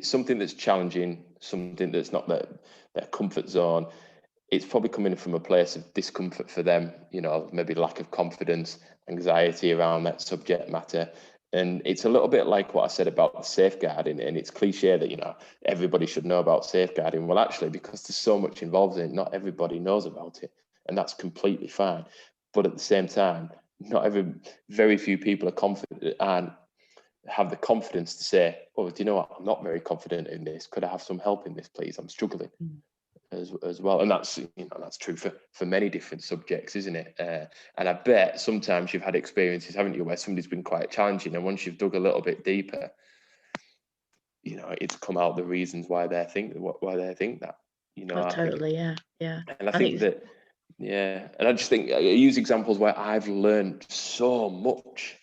something that's challenging, something that's not their comfort zone, it's probably coming from a place of discomfort for them, you know, maybe lack of confidence, anxiety around that subject matter. And it's a little bit like what I said about the safeguarding, and it's cliche that, you know, everybody should know about safeguarding. Well, actually, because there's so much involved in it, not everybody knows about it, and that's completely fine. But at the same time, very few people are confident and have the confidence to say, "Oh, do you know what? I'm not very confident in this. Could I have some help in this, please? I'm struggling." As well. And that's, you know, that's true for many different subjects, isn't it? And I bet sometimes you've had experiences, haven't you, where somebody's been quite challenging, and once you've dug a little bit deeper, you know, it's come out the reasons why they think that, you know. Oh, totally, yeah. And I think that, yeah, and I just think I use examples where I've learned so much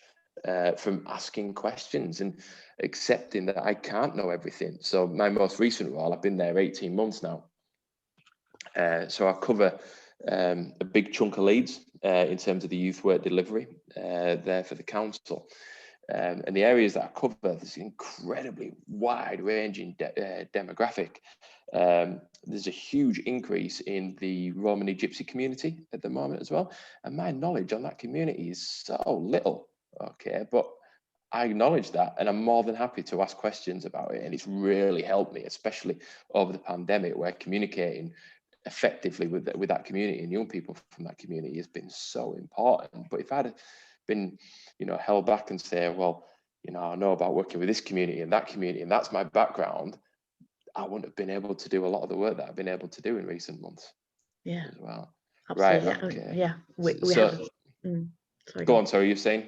from asking questions and accepting that I can't know everything. So my most recent role, I've been there 18 months now. So I cover a big chunk of Leeds in terms of the youth work delivery there for the council. And the areas that I cover, there's incredibly wide-ranging demographic. There's a huge increase in the Romani Gypsy community at the moment as well. And my knowledge on that community is so little, okay? But I acknowledge that, and I'm more than happy to ask questions about it. And it's really helped me, especially over the pandemic, where communicating effectively with that community and young people from that community has been so important. But if I'd been, you know, held back and say, well, you know, I know about working with this community, and that's my background, I wouldn't have been able to do a lot of the work that I've been able to do in recent months. Yeah, As well. absolutely. Right. Okay. Yeah, we So, had sorry, go on. Sorry, you're saying?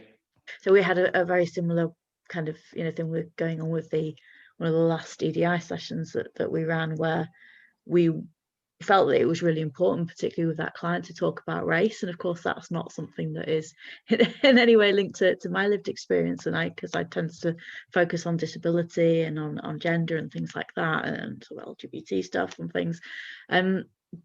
So we had a very similar kind of, you know, thing with going on with one of the last EDI sessions that we ran, where we felt that it was really important, particularly with that client, to talk about race. And of course, that's not something that is in any way linked to my lived experience. And because I tend to focus on disability and on gender and things like that, and sort of LGBT stuff and things.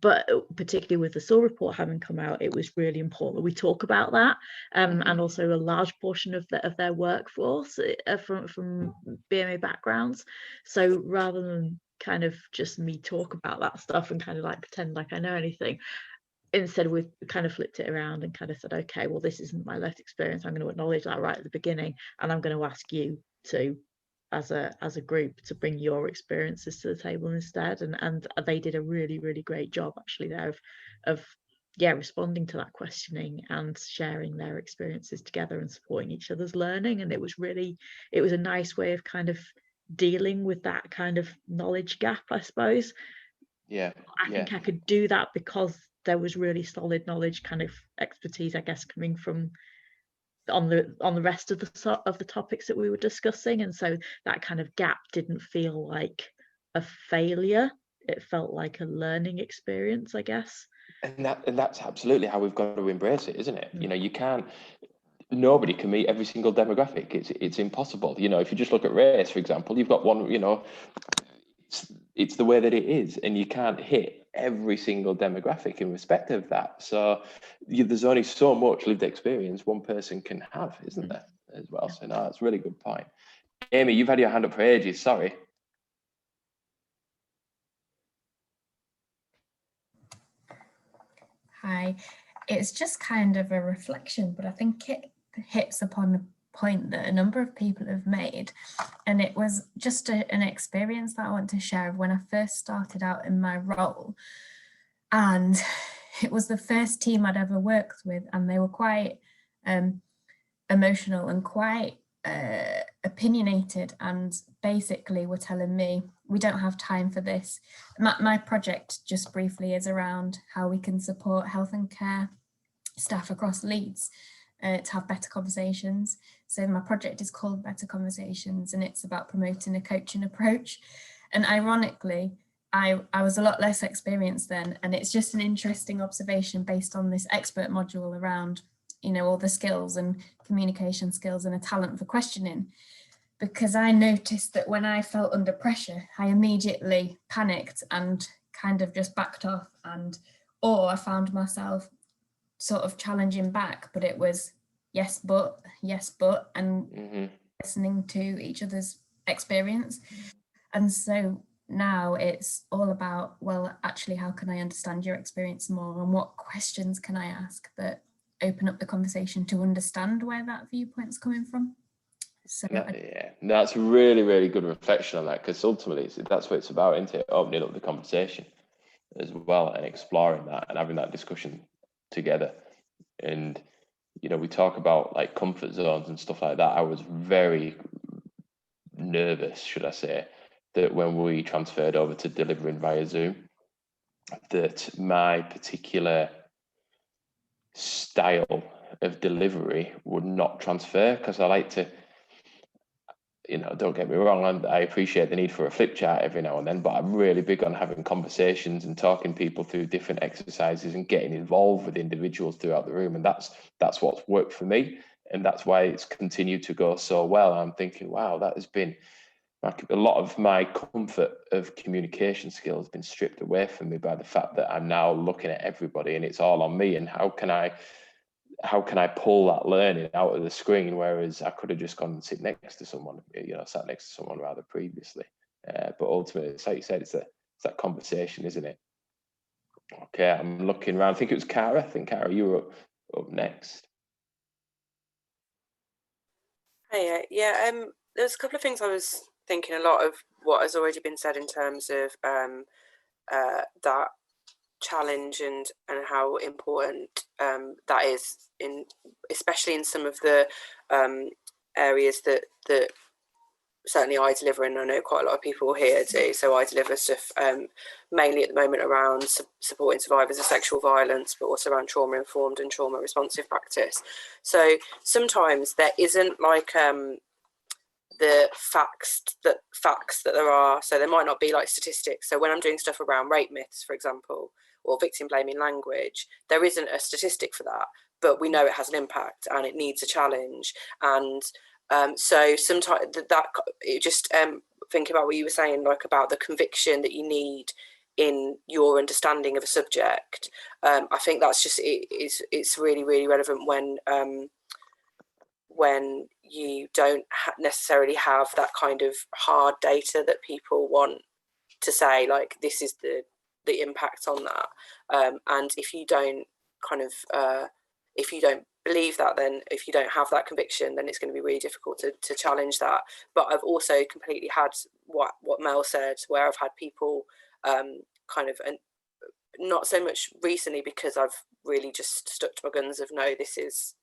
But particularly with the SAW report having come out, it was really important that we talk about that. And also a large portion of their workforce from BMA backgrounds. So rather than kind of just me talk about that stuff and kind of like pretend like I know anything, instead we kind of flipped it around and kind of said, okay, well, this isn't my lived experience. I'm going to acknowledge that right at the beginning, and I'm going to ask you to, as a group, to bring your experiences to the table instead. And they did a really, really great job actually there of responding to that questioning and sharing their experiences together and supporting each other's learning. And it was a nice way of kind of dealing with that kind of knowledge gap, I suppose. Yeah. I think I could do that because there was really solid knowledge, kind of expertise, I guess, coming from on the rest of the topics that we were discussing. And so that kind of gap didn't feel like a failure it felt like a learning experience, I guess. And that's absolutely how we've got to embrace it, isn't it? You know, you can't, nobody can meet every single demographic. It's impossible. You know, if you just look at race, for example, you've got one, you know, it's the way that it is, and you can't hit every single demographic in respect of that. So there's only so much lived experience one person can have, isn't there, as well? So no, that's a really good point. Amy, you've had your hand up for ages, sorry. Hi, it's just kind of a reflection, but I think it hits upon a point that a number of people have made. And it was just an experience that I want to share of when I first started out in my role. And it was the first team I'd ever worked with, and they were quite emotional and quite opinionated, and basically were telling me, we don't have time for this. My project, just briefly, is around how we can support health and care staff across Leeds to have better conversations. So my project is called Better Conversations, and it's about promoting a coaching approach. And ironically, I was a lot less experienced then, and it's just an interesting observation based on this expert module around, you know, all the skills and communication skills and a talent for questioning. Because I noticed that when I felt under pressure, I immediately panicked and kind of just backed off, or I found myself sort of challenging back, but it was yes, but, and listening to each other's experience. And so now it's all about, well, actually, how can I understand your experience more, and what questions can I ask that open up the conversation to understand where that viewpoint's coming from. So yeah, that's a really, really good reflection on that, because ultimately that's what it's about, isn't it? Opening up the conversation as well and exploring that and having that discussion together. And, you know, we talk about like comfort zones and stuff like that. I was very nervous, should I say, that when we transferred over to delivering via Zoom, that my particular style of delivery would not transfer, because I like to, you know, don't get me wrong, I appreciate the need for a flip chart every now and then, but I'm really big on having conversations and talking people through different exercises and getting involved with individuals throughout the room. And that's what's worked for me. And that's why it's continued to go so well. I'm thinking, wow, that has been a lot of my comfort of communication skills has been stripped away from me by the fact that I'm now looking at everybody and it's all on me. And how can I pull that learning out of the screen, whereas I could have just gone and sit next to someone, you know, sat next to someone rather previously. But ultimately, it's like you said, it's that conversation, isn't it? Okay, I'm looking around. I think it was Cara. I think, Cara, you were up next. Hey, yeah, there's a couple of things I was thinking. A lot of what has already been said in terms of that challenge and how important that is, in especially in some of the areas that certainly I deliver, and I know quite a lot of people here do. So I deliver stuff mainly at the moment around supporting survivors of sexual violence, but also around trauma-informed and trauma-responsive practice. So sometimes there isn't like the facts that there are. So there might not be like statistics. So when I'm doing stuff around rape myths, for example, or victim blaming language, there isn't a statistic for that, but we know it has an impact and it needs a challenge. And so sometimes that just think about what you were saying, like about the conviction that you need in your understanding of a subject. I think that's just it's really, really relevant when you don't necessarily have that kind of hard data that people want to say, like, this is the impact on that. And if you don't kind of if you don't believe that, then if you don't have that conviction, then it's going to be really difficult to challenge that. But I've also completely had what Mel said, where I've had people kind of, and not so much recently, because I've really just stuck to my guns of, no, this is,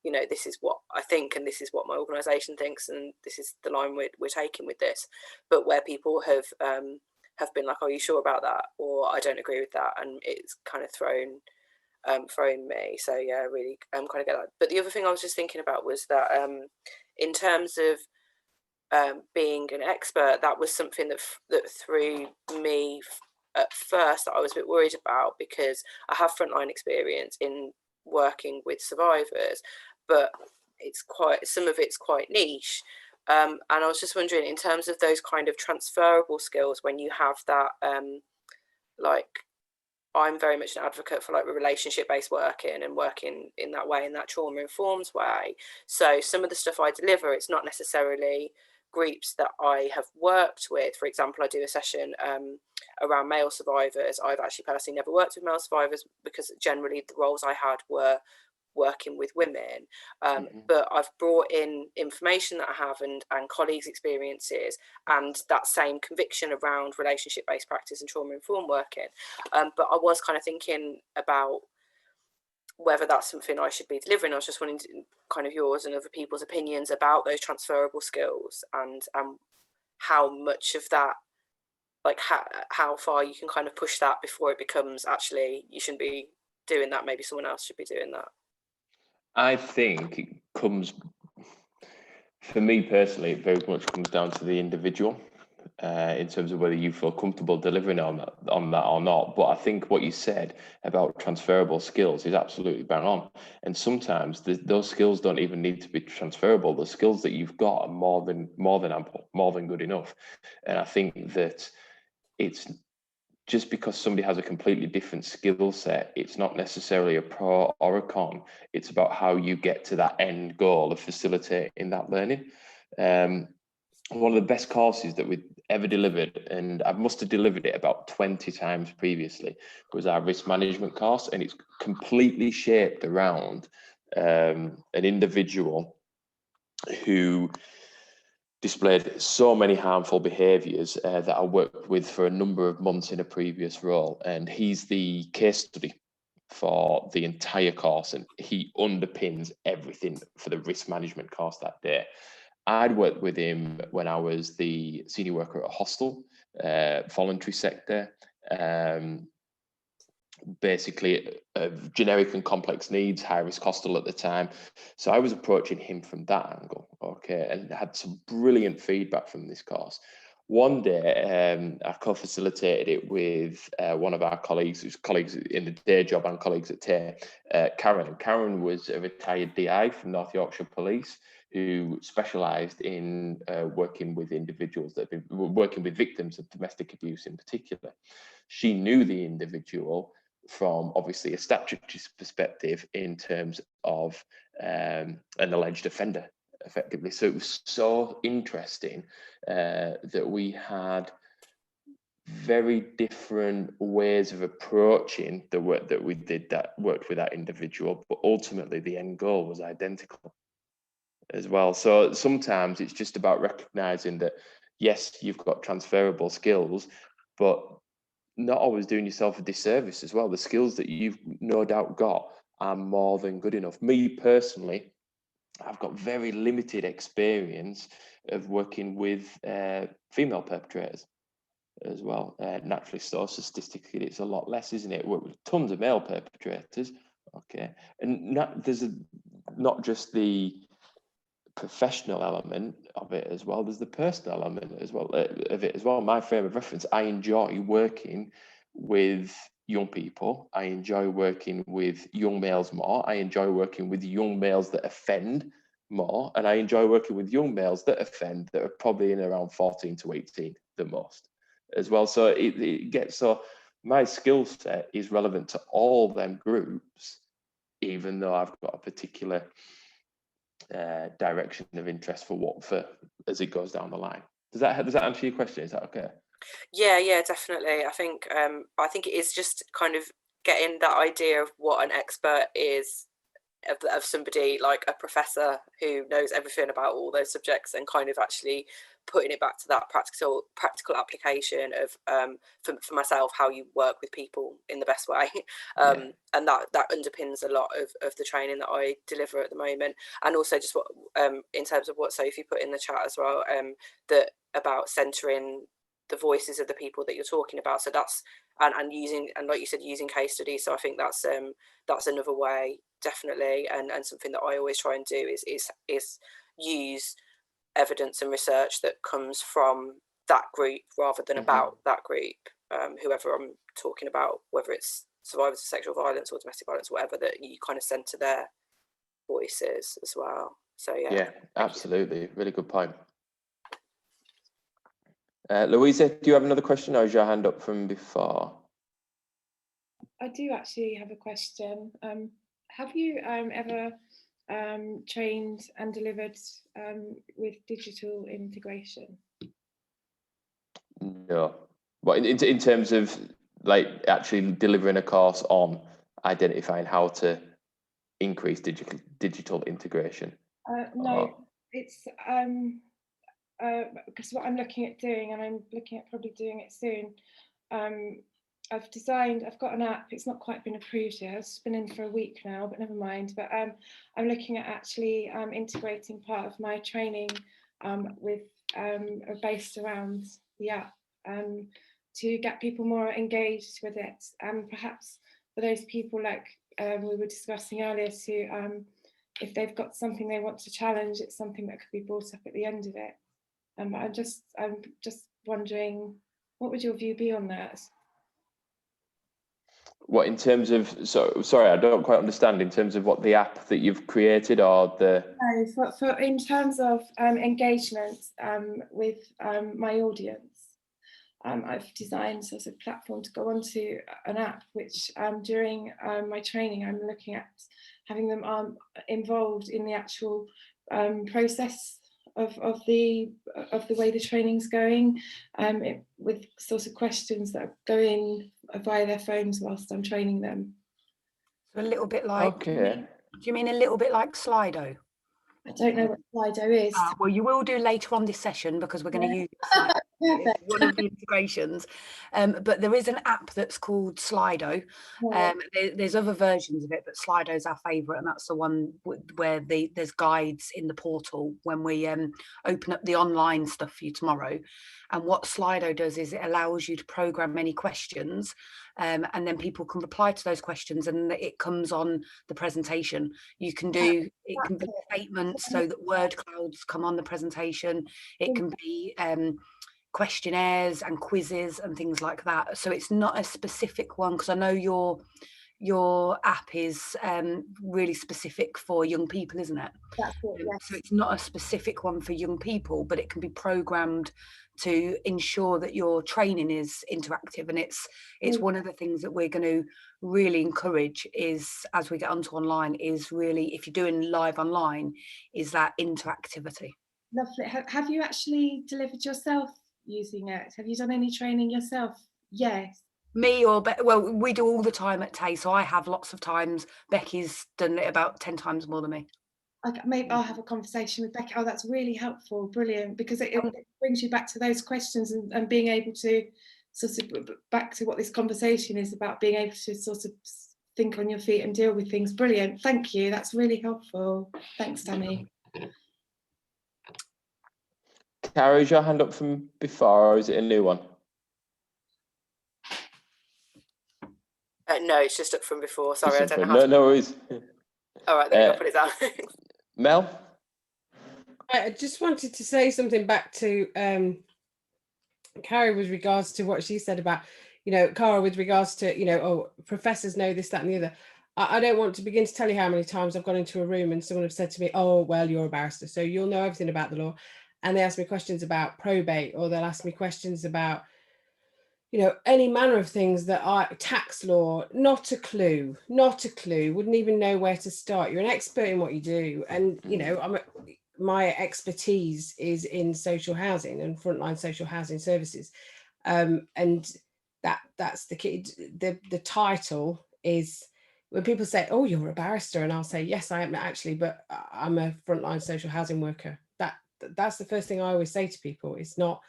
you know, this is what I think, and this is what my organisation thinks, and this is the line we're taking with this. But where people have been like, "Are you sure about that?" or "I don't agree with that," and it's kind of thrown me. So yeah, really kind of get that. But the other thing I was just thinking about was that in terms of being an expert, that was something that threw me at first that I was a bit worried about, because I have frontline experience in working with survivors, but some of it's quite niche. And I was just wondering, in terms of those kind of transferable skills, when you have that, like, I'm very much an advocate for like relationship-based working and working in that way, in that trauma-informed way. So some of the stuff I deliver, it's not necessarily groups that I have worked with. For example, I do a session around male survivors. I've actually personally never worked with male survivors, because generally the roles I had were working with women, but I've brought in information that I have and colleagues' experiences and that same conviction around relationship-based practice and trauma-informed working. But I was kind of thinking about whether that's something I should be delivering. I was just wanting to, kind of yours and other people's opinions about those transferable skills, and how much of that, like how far you can kind of push that before it becomes, actually, you shouldn't be doing that, maybe someone else should be doing that. I think it comes, for me personally, it very much comes down to the individual in terms of whether you feel comfortable delivering on that or not. But I think what you said about transferable skills is absolutely bang on. And sometimes those skills don't even need to be transferable. The skills that you've got are more than ample, more than good enough. And I think that it's just because somebody has a completely different skill set, it's not necessarily a pro or a con. It's about how you get to that end goal of facilitating that learning. One of the best courses that we've ever delivered, and I must have delivered it about 20 times previously, was our risk management course. And it's completely shaped around an individual who displayed so many harmful behaviours that I worked with for a number of months in a previous role. And he's the case study for the entire course, and he underpins everything for the risk management course that day. I'd worked with him when I was the senior worker at a hostel, voluntary sector, basically generic and complex needs, high risk hostel at the time. So I was approaching him from that angle, okay, and had some brilliant feedback from this course. One day, I co-facilitated it with one of our colleagues, who's colleagues in the day job and colleagues at TAY, Karen. And Karen was a retired DI from North Yorkshire Police, who specialised in working with individuals that have been working with victims of domestic abuse in particular. She knew the individual from obviously a statutory perspective in terms of an alleged offender, effectively. So it was so interesting that we had very different ways of approaching the work that we did that worked with that individual, but ultimately the end goal was identical as well. So sometimes it's just about recognizing that, yes, you've got transferable skills, but not always doing yourself a disservice as well. The skills that you've no doubt got are more than good enough. Me personally, I've got very limited experience of working with female perpetrators as well. Naturally, so statistically, it's a lot less, isn't it? Work with tons of male perpetrators, okay, and there's not just the professional element of it as well, there's the personal element as well of it as well. My frame of reference, I enjoy working with young people, I enjoy working with young males more, I enjoy working with young males that offend more, and I enjoy working with young males that offend that are probably in around 14 to 18 the most as well. So it gets, so my skill set is relevant to all them groups, even though I've got a particular direction of interest for as it goes down the line. Does that answer your question? Is that okay? Yeah, definitely. I think it is just kind of getting that idea of what an expert is, of somebody like a professor who knows everything about all those subjects, and kind of actually putting it back to that practical application of for myself, how you work with people in the best way. And that underpins a lot of the training that I deliver at the moment. And also just what in terms of what Sophie put in the chat as well, that about centering the voices of the people that you're talking about. So that's and using, and like you said, using case studies. So I think that's another way, definitely, and something that I always try and do is use evidence and research that comes from that group rather than about that group. whoever I'm talking about, whether it's survivors of sexual violence or domestic violence, whatever, that you kind of centre their voices as well. So yeah, absolutely, really good point. Louisa, do you have another question, or is your hand up from before? I do actually have a question. Have you ever trained and delivered with digital integration? No, but in terms of like actually delivering a course on identifying how to increase digital integration. No, it's because what I'm looking at doing, and I'm looking at probably doing it soon. I've got an app. It's not quite been approved yet. It's been in for a week now, but never mind. But I'm looking at actually integrating part of my training with based around the app to get people more engaged with it, and perhaps for those people like we were discussing earlier, to if they've got something they want to challenge, it's something that could be brought up at the end of it. I'm just wondering, what would your view be on that? What in terms of, sorry, I don't quite understand, in terms of what the app that you've created, or the... No, for in terms of engagement with my audience. I've designed sort of platform to go onto an app, which during my training, I'm looking at having them involved in the actual process of the way the training's going, with sort of questions that go in via their phones whilst I'm training them. So a little bit like, Okay. do you mean a little bit like Slido? I don't know what Slido is. Well, you will do later on this session, because we're going to use one of the integrations. But there is an app that's called Slido. There's other versions of it, but Slido's our favourite, and that's the one where there's guides in the portal when we open up the online stuff for you tomorrow. And what Slido does is it allows you to program any questions, and then people can reply to those questions, and it comes on the presentation. You can do, it can be statements so that word clouds come on the presentation. It can be questionnaires and quizzes and things like that. So it's not a specific one, because I know your app is really specific for young people, isn't it? That's it, yes. So it's not a specific one for young people, but it can be programmed to ensure that your training is interactive. And it's one of the things that we're going to really encourage is, as we get onto online, is really, if you're doing live online, is that interactivity. Lovely. Have you actually delivered yourself using it? Have you done any training yourself? Yes. Me or well, we do all the time at Tay, so I have lots of times. Becky's done it about 10 times more than me. Maybe I'll have a conversation with Becky. Oh, that's really helpful, brilliant, because it brings you back to those questions and being able to sort of back to what this conversation is about, being able to sort of think on your feet and deal with things. Brilliant, thank you. That's really helpful. Thanks, Danny. Cara, is your hand up from before, or is it a new one? No, it's just up from before. Sorry, I don't know how No worries. All right, then I'll put it down. Mel? I just wanted to say something back to Cara with regards to what she said about, Cara, with regards to, professors know this, that and the other. I don't want to begin to tell you how many times I've gone into a room and someone has said to me, oh, well, you're a barrister, so you'll know everything about the law. And they ask me questions about probate, or they'll ask me questions about, any manner of things that tax law, not a clue, wouldn't even know where to start. You're an expert in what you do. And, my expertise is in social housing and frontline social housing services. And that's the key. The title is, when people say, oh, you're a barrister, and I'll say, yes, I am actually, but I'm a frontline social housing worker. That's the first thing I always say to people. It's not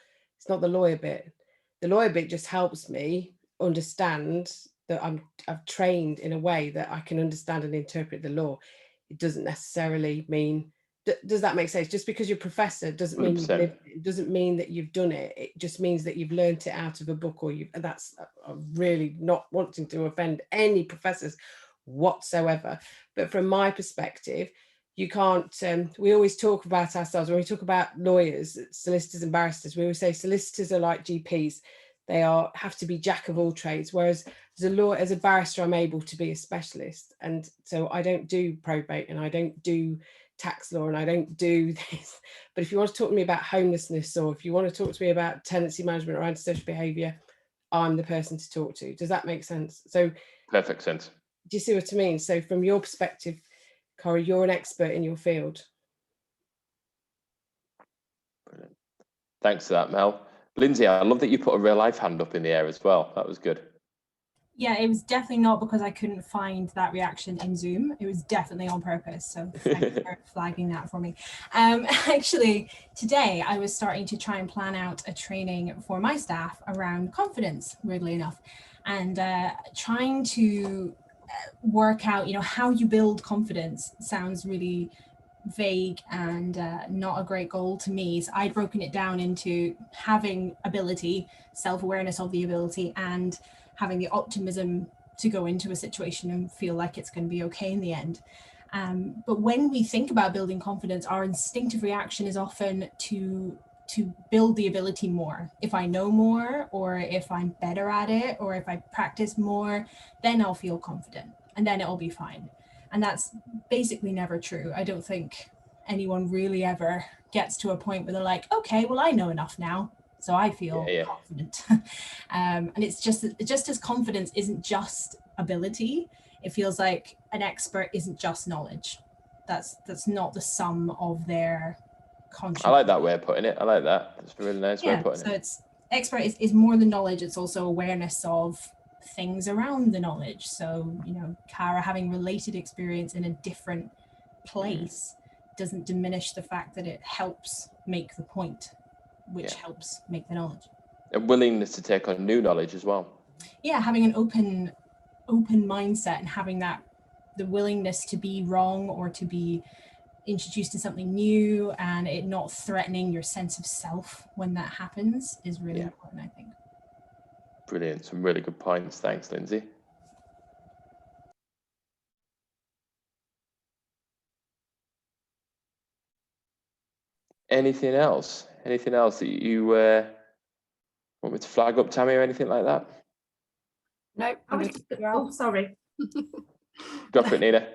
the lawyer bit. The lawyer bit just helps me understand that I've trained in a way that I can understand and interpret the law. It doesn't necessarily mean, does that make sense? Just because you're a professor doesn't mean you've lived, it doesn't mean that you've done it. It just means that you've learned it out of a book, and that's really not wanting to offend any professors whatsoever. But from my perspective, you can't, we always talk about ourselves, when we talk about lawyers, solicitors and barristers, we always say solicitors are like GPs. they have to be jack of all trades, whereas as a barrister, I'm able to be a specialist. And so I don't do probate, and I don't do tax law, and I don't do this. But if you want to talk to me about homelessness, or if you want to talk to me about tenancy management or antisocial behaviour, I'm the person to talk to. Does that make sense? So Perfect sense. do you see what I mean? So from your perspective, Corey, you're an expert in your field. Brilliant. Thanks for that, Mel. Lindsay, I love that you put a real life hand up in the air as well. That was good. Yeah, it was definitely not because I couldn't find that reaction in Zoom. It was definitely on purpose. So thanks for flagging that for me. Actually, today I was starting to try and plan out a training for my staff around confidence, weirdly enough, and trying to work out, how you build confidence sounds really vague and not a great goal to me. So I'd broken it down into having ability, self-awareness of the ability, and having the optimism to go into a situation and feel like it's going to be okay in the end. But when we think about building confidence, our instinctive reaction is often to build the ability more. If I know more, or if I'm better at it, or if I practice more, then I'll feel confident and then it'll be fine. And that's basically never true. I don't think anyone really ever gets to a point where they're like, okay, well, I know enough now, so I feel confident. And it's just as confidence isn't just ability, it feels like an expert isn't just knowledge. That's not the sum of their contribution. I like that way of putting it. I like that. It's a really nice way of putting it. So it's expert is more than knowledge. It's also awareness of things around the knowledge. So, Cara having related experience in a different place doesn't diminish the fact that it helps make the point, which helps make the knowledge. A willingness to take on new knowledge as well. Yeah, having an open mindset and having the willingness to be wrong or to be introduced to something new, and it not threatening your sense of self when that happens is really important, I think. Brilliant. Some really good points. Thanks, Lindsay. Anything else? Anything else that you want me to flag up, Tammy, or anything like that? No. Sorry. Go for it, Nina.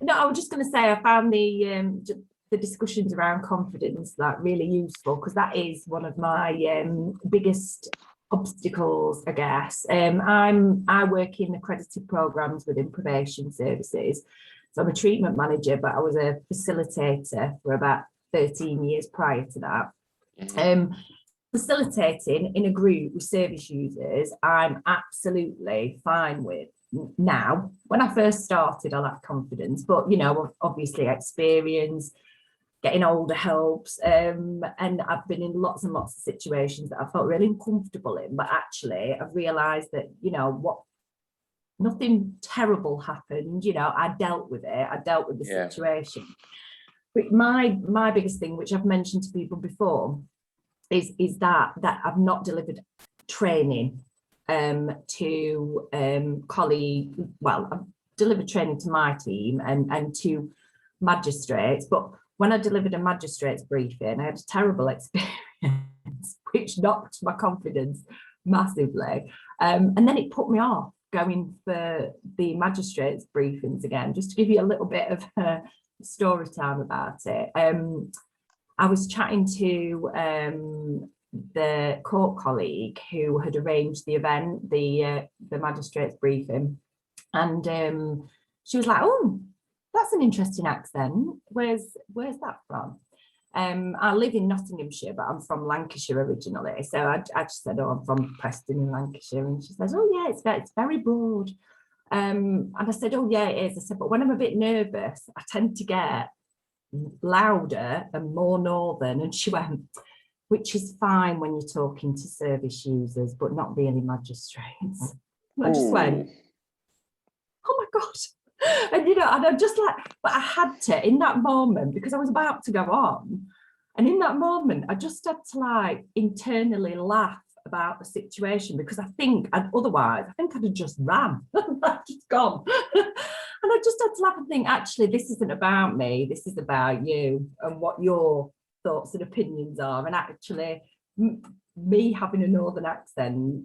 No, I was just going to say I found the discussions around confidence really useful, because that is one of my biggest obstacles, I guess. I work in accredited programs within probation services. So I'm a treatment manager, but I was a facilitator for about 13 years prior to that. Facilitating in a group with service users, I'm absolutely fine with now. When I first started, I lacked confidence, but obviously experience, getting older helps, and I've been in lots and lots of situations that I felt really uncomfortable in, but actually I've realized that nothing terrible happened. I dealt with it. I dealt with the situation. But my biggest thing, which I've mentioned to people before, is that I've not delivered training to colleagues. Well, I've delivered training to my team and to magistrates, but when I delivered a magistrate's briefing, I had a terrible experience, which knocked my confidence massively. And then it put me off going for the magistrate's briefings again. Just to give you a little bit of story time about it. I was chatting to the court colleague who had arranged the event, the magistrate's briefing, and she was like, "Oh, that's an interesting accent. Where's that from?" I live in Nottinghamshire, but I'm from Lancashire originally. So I just said, "Oh, I'm from Preston in Lancashire," and she says, "Oh yeah, it's very broad." And I said, "Oh yeah, it is." I said, "But when I'm a bit nervous, I tend to get louder and more northern." And she went, "Which is fine when you're talking to service users, but not really magistrates." And I just went, "Oh my God." And and I'm just like, but I had to in that moment, because I was about to go on. And in that moment, I just had to internally laugh about the situation, because otherwise I think I'd have just ran. I'd just gone. And I just had to laugh and think, actually, this isn't about me. This is about you and what your thoughts and opinions are. And actually, me having a northern accent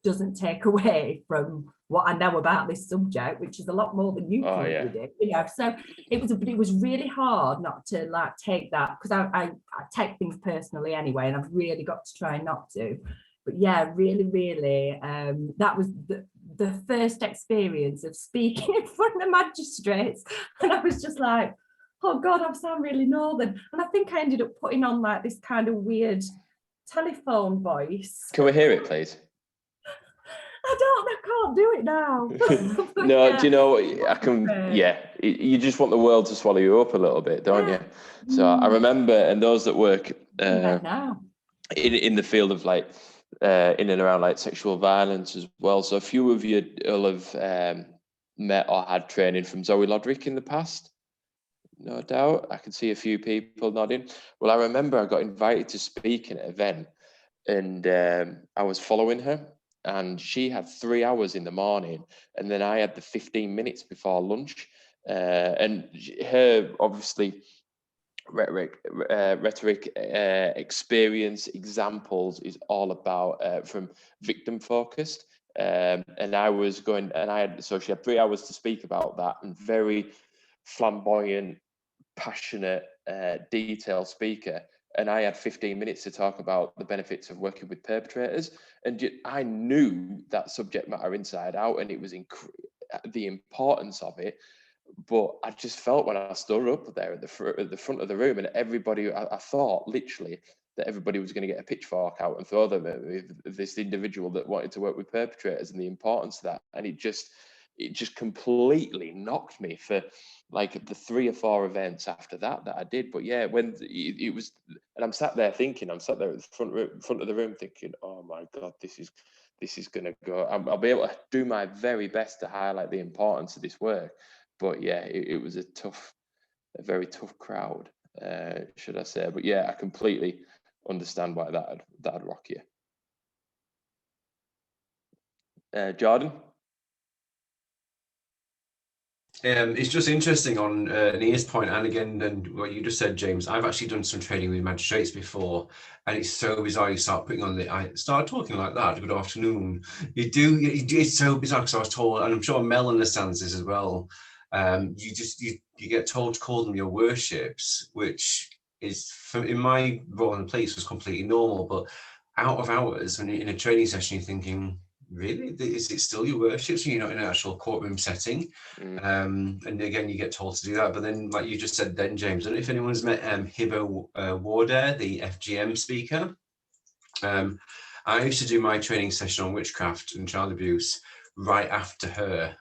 doesn't take away from what I know about this subject, which is a lot more than you probably do, you know. So it was really hard not to like take that, because I take things personally anyway, and I've really got to try not to. But yeah, really, that was the first experience of speaking in front of magistrates, and I was just like, oh God, I sound really northern. And I think I ended up putting on like this kind of weird telephone voice. Can we hear it, please? I can't do it now. No, yeah. do you know, I can, you just want the world to swallow you up a little bit, don't you? So I remember, and those that work in the field of like, in and around like sexual violence as well. So a few of you will have met or had training from Zoe Lodrick in the past. No doubt. I can see a few people nodding. Well, I remember I got invited to speak at an event, and I was following her, and she had 3 hours in the morning, and then I had the 15 minutes before lunch. And her, obviously, rhetoric, experience, examples is all about from victim focused. And I was going, and so she had 3 hours to speak about that, and very flamboyant, passionate, detailed speaker. And I had 15 minutes to talk about the benefits of working with perpetrators. And I knew that subject matter inside out, and it was the importance of it. But I just felt when I stood up there at the front of the room, and everybody, I thought literally that everybody was going to get a pitchfork out and throw them at this individual that wanted to work with perpetrators, and the importance of that. And it just completely knocked me for like the 3 or 4 events after that I did. But yeah, when it was, and I'm sat there at the front of the room thinking, oh my God, this is going to go. I'll be able to do my very best to highlight the importance of this work. But yeah, it was a very tough crowd, should I say. But yeah, I completely understand why that'd rock you. Jordan? It's just interesting on Nia's point, and again, and what you just said, James. I've actually done some training with magistrates before, and it's so bizarre. You start putting on I started talking like that. Good afternoon. You do. It's so bizarre, because I was told, and I'm sure Mel understands this as well. You get told to call them your worships, which is, in my role in the police, was completely normal. But out of hours, when you're in a training session, you're thinking, really, is it still your worship? So you're not in an actual courtroom setting. And again, you get told to do that. But then, like you just said then, James, I don't know if anyone's met Hibbo Warder, the FGM speaker. I used to do my training session on witchcraft and child abuse right after her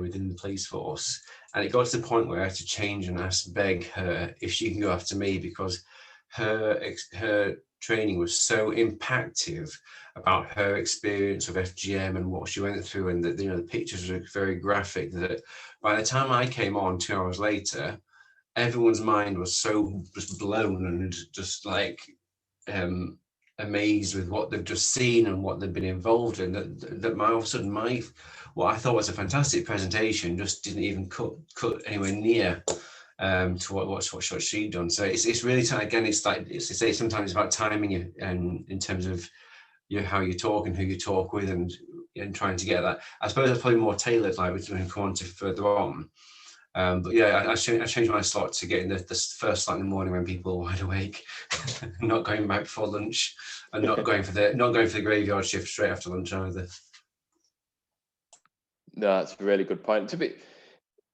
within the police force. And it got to the point where I had to change and beg her if she can go after me, because her training was so impactful about her experience of FGM and what she went through, and that, you know, the pictures were very graphic, that by the time I came on 2 hours later, everyone's mind was so just blown and just like amazed with what they've just seen and what they've been involved in, that all of a sudden what I thought was a fantastic presentation just didn't even cut anywhere near to what she'd done. So it's really, again, it's like, it's to say, sometimes about timing and in terms of how you talk and who you talk with, and trying to get that. I suppose that's probably more tailored, like we're going to come on to further on. But yeah, I changed my slot to get in the first slot in the morning when people are wide awake, not going back before lunch, and not going for the graveyard shift straight after lunch either. No, that's a really good point.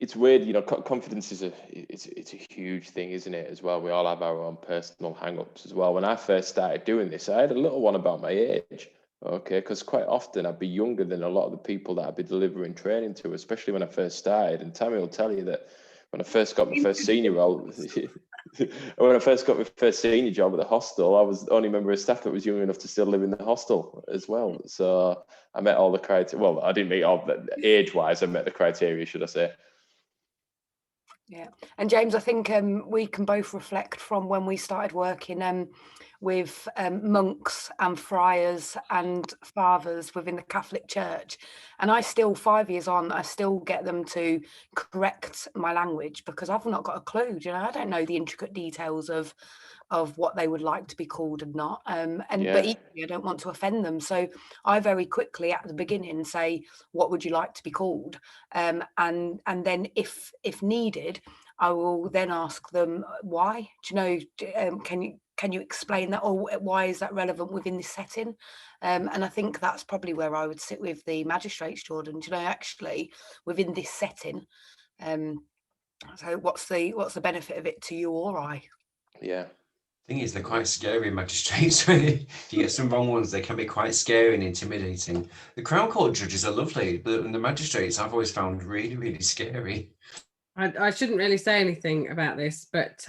It's weird, confidence is it's a huge thing, isn't it, as well? We all have our own personal hang-ups as well. When I first started doing this, I had a little one about my age, okay, because quite often I'd be younger than a lot of the people that I'd be delivering training to, especially when I first started. And Tammy will tell you that when I first got my first senior role, when I first got my first senior job at the hostel, I was the only member of staff that was young enough to still live in the hostel as well. So I met all the criteria. Well, I didn't meet all the age-wise, I met the criteria, should I say. Yeah, and James, I think we can both reflect from when we started working with monks and friars and fathers within the Catholic Church, and I still, 5 years on, I still get them to correct my language because I've not got a clue. You know, I don't know the intricate details of what they would like to be called and not. But equally, I don't want to offend them. So I very quickly at the beginning say, what would you like to be called? And then if needed, I will then ask them why. Do you know, can you explain that, or why is that relevant within this setting? And I think that's probably where I would sit with the magistrates, Jordan. Do you know, actually within this setting, so what's the benefit of it to you or I? Yeah. Thing is, they're quite scary, magistrates. If you get some wrong ones, they can be quite scary and intimidating. The Crown Court judges are lovely, but the magistrates I've always found really, really scary. I shouldn't really say anything about this, but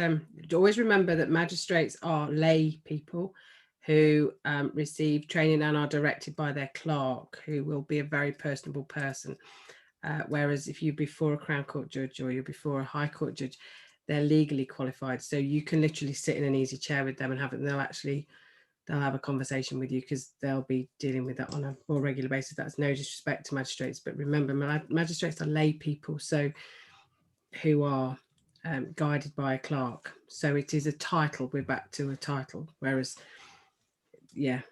always remember that magistrates are lay people who receive training and are directed by their clerk, who will be a very personable person. Whereas if you're before a Crown Court judge or you're before a High Court judge, they're legally qualified. So you can literally sit in an easy chair with them and have it, and they'll have a conversation with you because they'll be dealing with that on a more regular basis. That's no disrespect to magistrates, but remember, magistrates are lay people, so who are guided by a clerk. So it is a title. We're back to a title. Whereas, I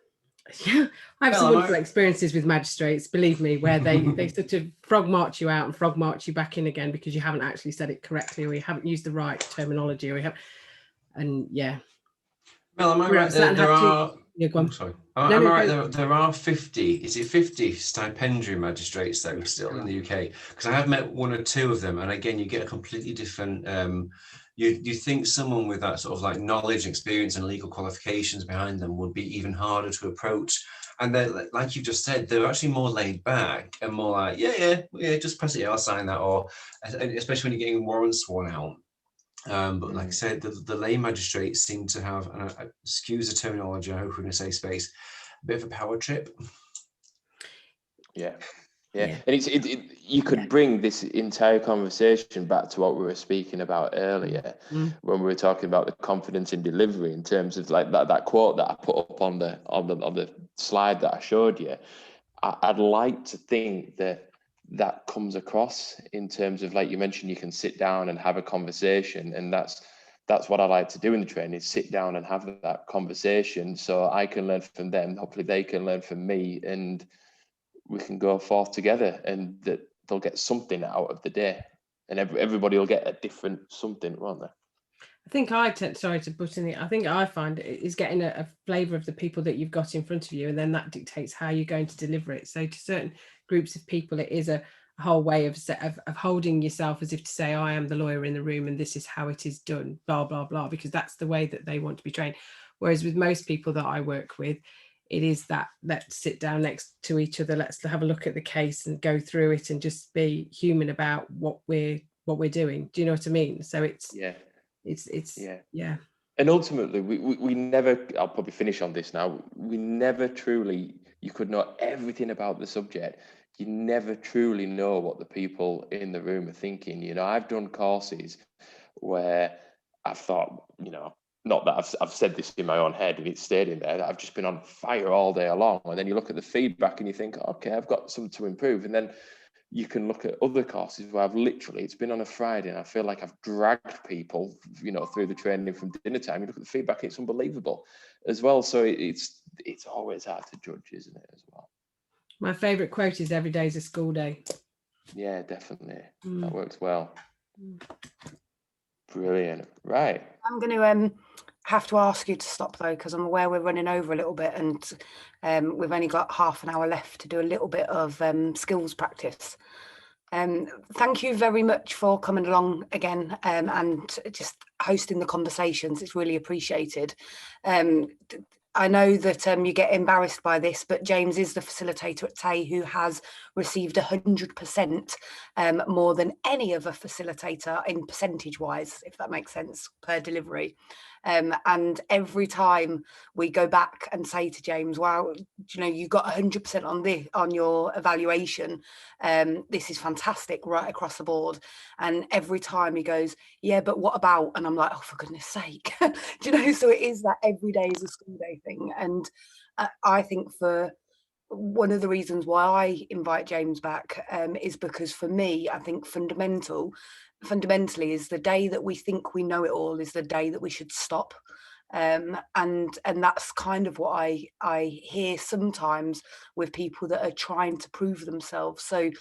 have some wonderful experiences with magistrates, believe me, where they sort of frog march you out and frog march you back in again because you haven't actually said it correctly, or you haven't used the right terminology, or you have, and yeah. Well, am I right? There are. Sorry. Am I right? There are 50. Is it 50 stipendiary magistrates though still in the UK? Because I have met one or two of them, and again, you get a completely different. You think someone with that sort of like knowledge, experience, and legal qualifications behind them would be even harder to approach. And they're, like you just said, they're actually more laid back and more like, yeah, just press it, I'll sign that. Or especially when you're getting warrants sworn out. But like I said, the lay magistrates seem to have, excuse the terminology, I hope we're going to say space, a bit of a power trip. Yeah. And you could bring this entire conversation back to what we were speaking about earlier when we were talking about the confidence in delivery, in terms of like that quote that I put up on the slide that I showed you. I'd like to think that comes across in terms of, like you mentioned, you can sit down and have a conversation, and that's what I like to do in the training, is sit down and have that conversation so I can learn from them, hopefully they can learn from me, and we can go forth together, and that they'll get something out of the day, and everybody will get a different something, won't they? I think I find it is getting a flavour of the people that you've got in front of you, and then that dictates how you're going to deliver it. So to certain groups of people, it is a whole way of holding yourself as if to say, I am the lawyer in the room and this is how it is done, blah, blah, blah, because that's the way that they want to be trained. Whereas with most people that I work with, it is that let's sit down next to each other, let's have a look at the case and go through it and just be human about what we're doing. Do you know what I mean? So it's And ultimately, we never, I'll probably finish on this now, we never truly, you could know everything about the subject. You never truly know what the people in the room are thinking. You know, I've done courses where I've thought, you know, not that I've said this in my own head and it's stayed in there, that I've just been on fire all day long. And then you look at the feedback and you think, okay, I've got something to improve. And then you can look at other courses where it's been on a Friday and I feel like I've dragged people, you know, through the training from dinner time. You look at the feedback, it's unbelievable as well. So it's always hard to judge, isn't it, as well? My favourite quote is every day is a school day. Yeah, definitely. That works well. Brilliant. Right. I'm going to have to ask you to stop though, because I'm aware we're running over a little bit, and we've only got half an hour left to do a little bit of skills practice. Thank you very much for coming along again and just hosting the conversations. It's really appreciated. I know that you get embarrassed by this, but James is the facilitator at Tay who has received 100% more than any other facilitator in percentage-wise, if that makes sense, per delivery. And every time we go back and say to James, wow, you know, you got 100% on your evaluation. This is fantastic right across the board. And every time he goes, yeah, but what about? And I'm like, oh, for goodness sake. Do you know, so it is that every day is a school day thing. And I think for one of the reasons why I invite James back is because for me, I think fundamentally is the day that we think we know it all is the day that we should stop. And that's kind of what I hear sometimes with people that are trying to prove themselves. So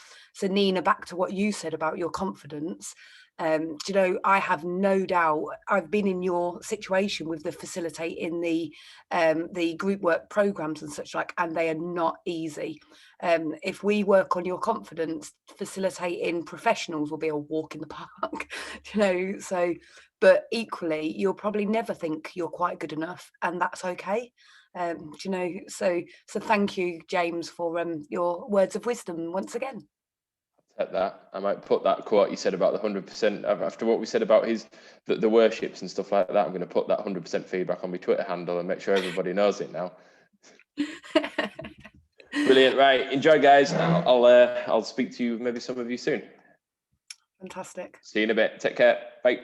Nina, back to what you said about your confidence. Do you know, I have no doubt I've been in your situation with the facilitating the group work programs and such like, and they are not easy. If we work on your confidence, facilitating professionals will be a walk in the park, you know. So, but equally, you'll probably never think you're quite good enough, and that's okay. You know, so thank you, James, for your words of wisdom once again. That I might put that quote you said about the 100% after what we said about the worships and stuff like that. I'm going to put that 100% feedback on my Twitter handle and make sure everybody knows it now. Brilliant. Right, enjoy, guys. I'll speak to you, maybe some of you soon. Fantastic. See you in a bit. Take care. Bye.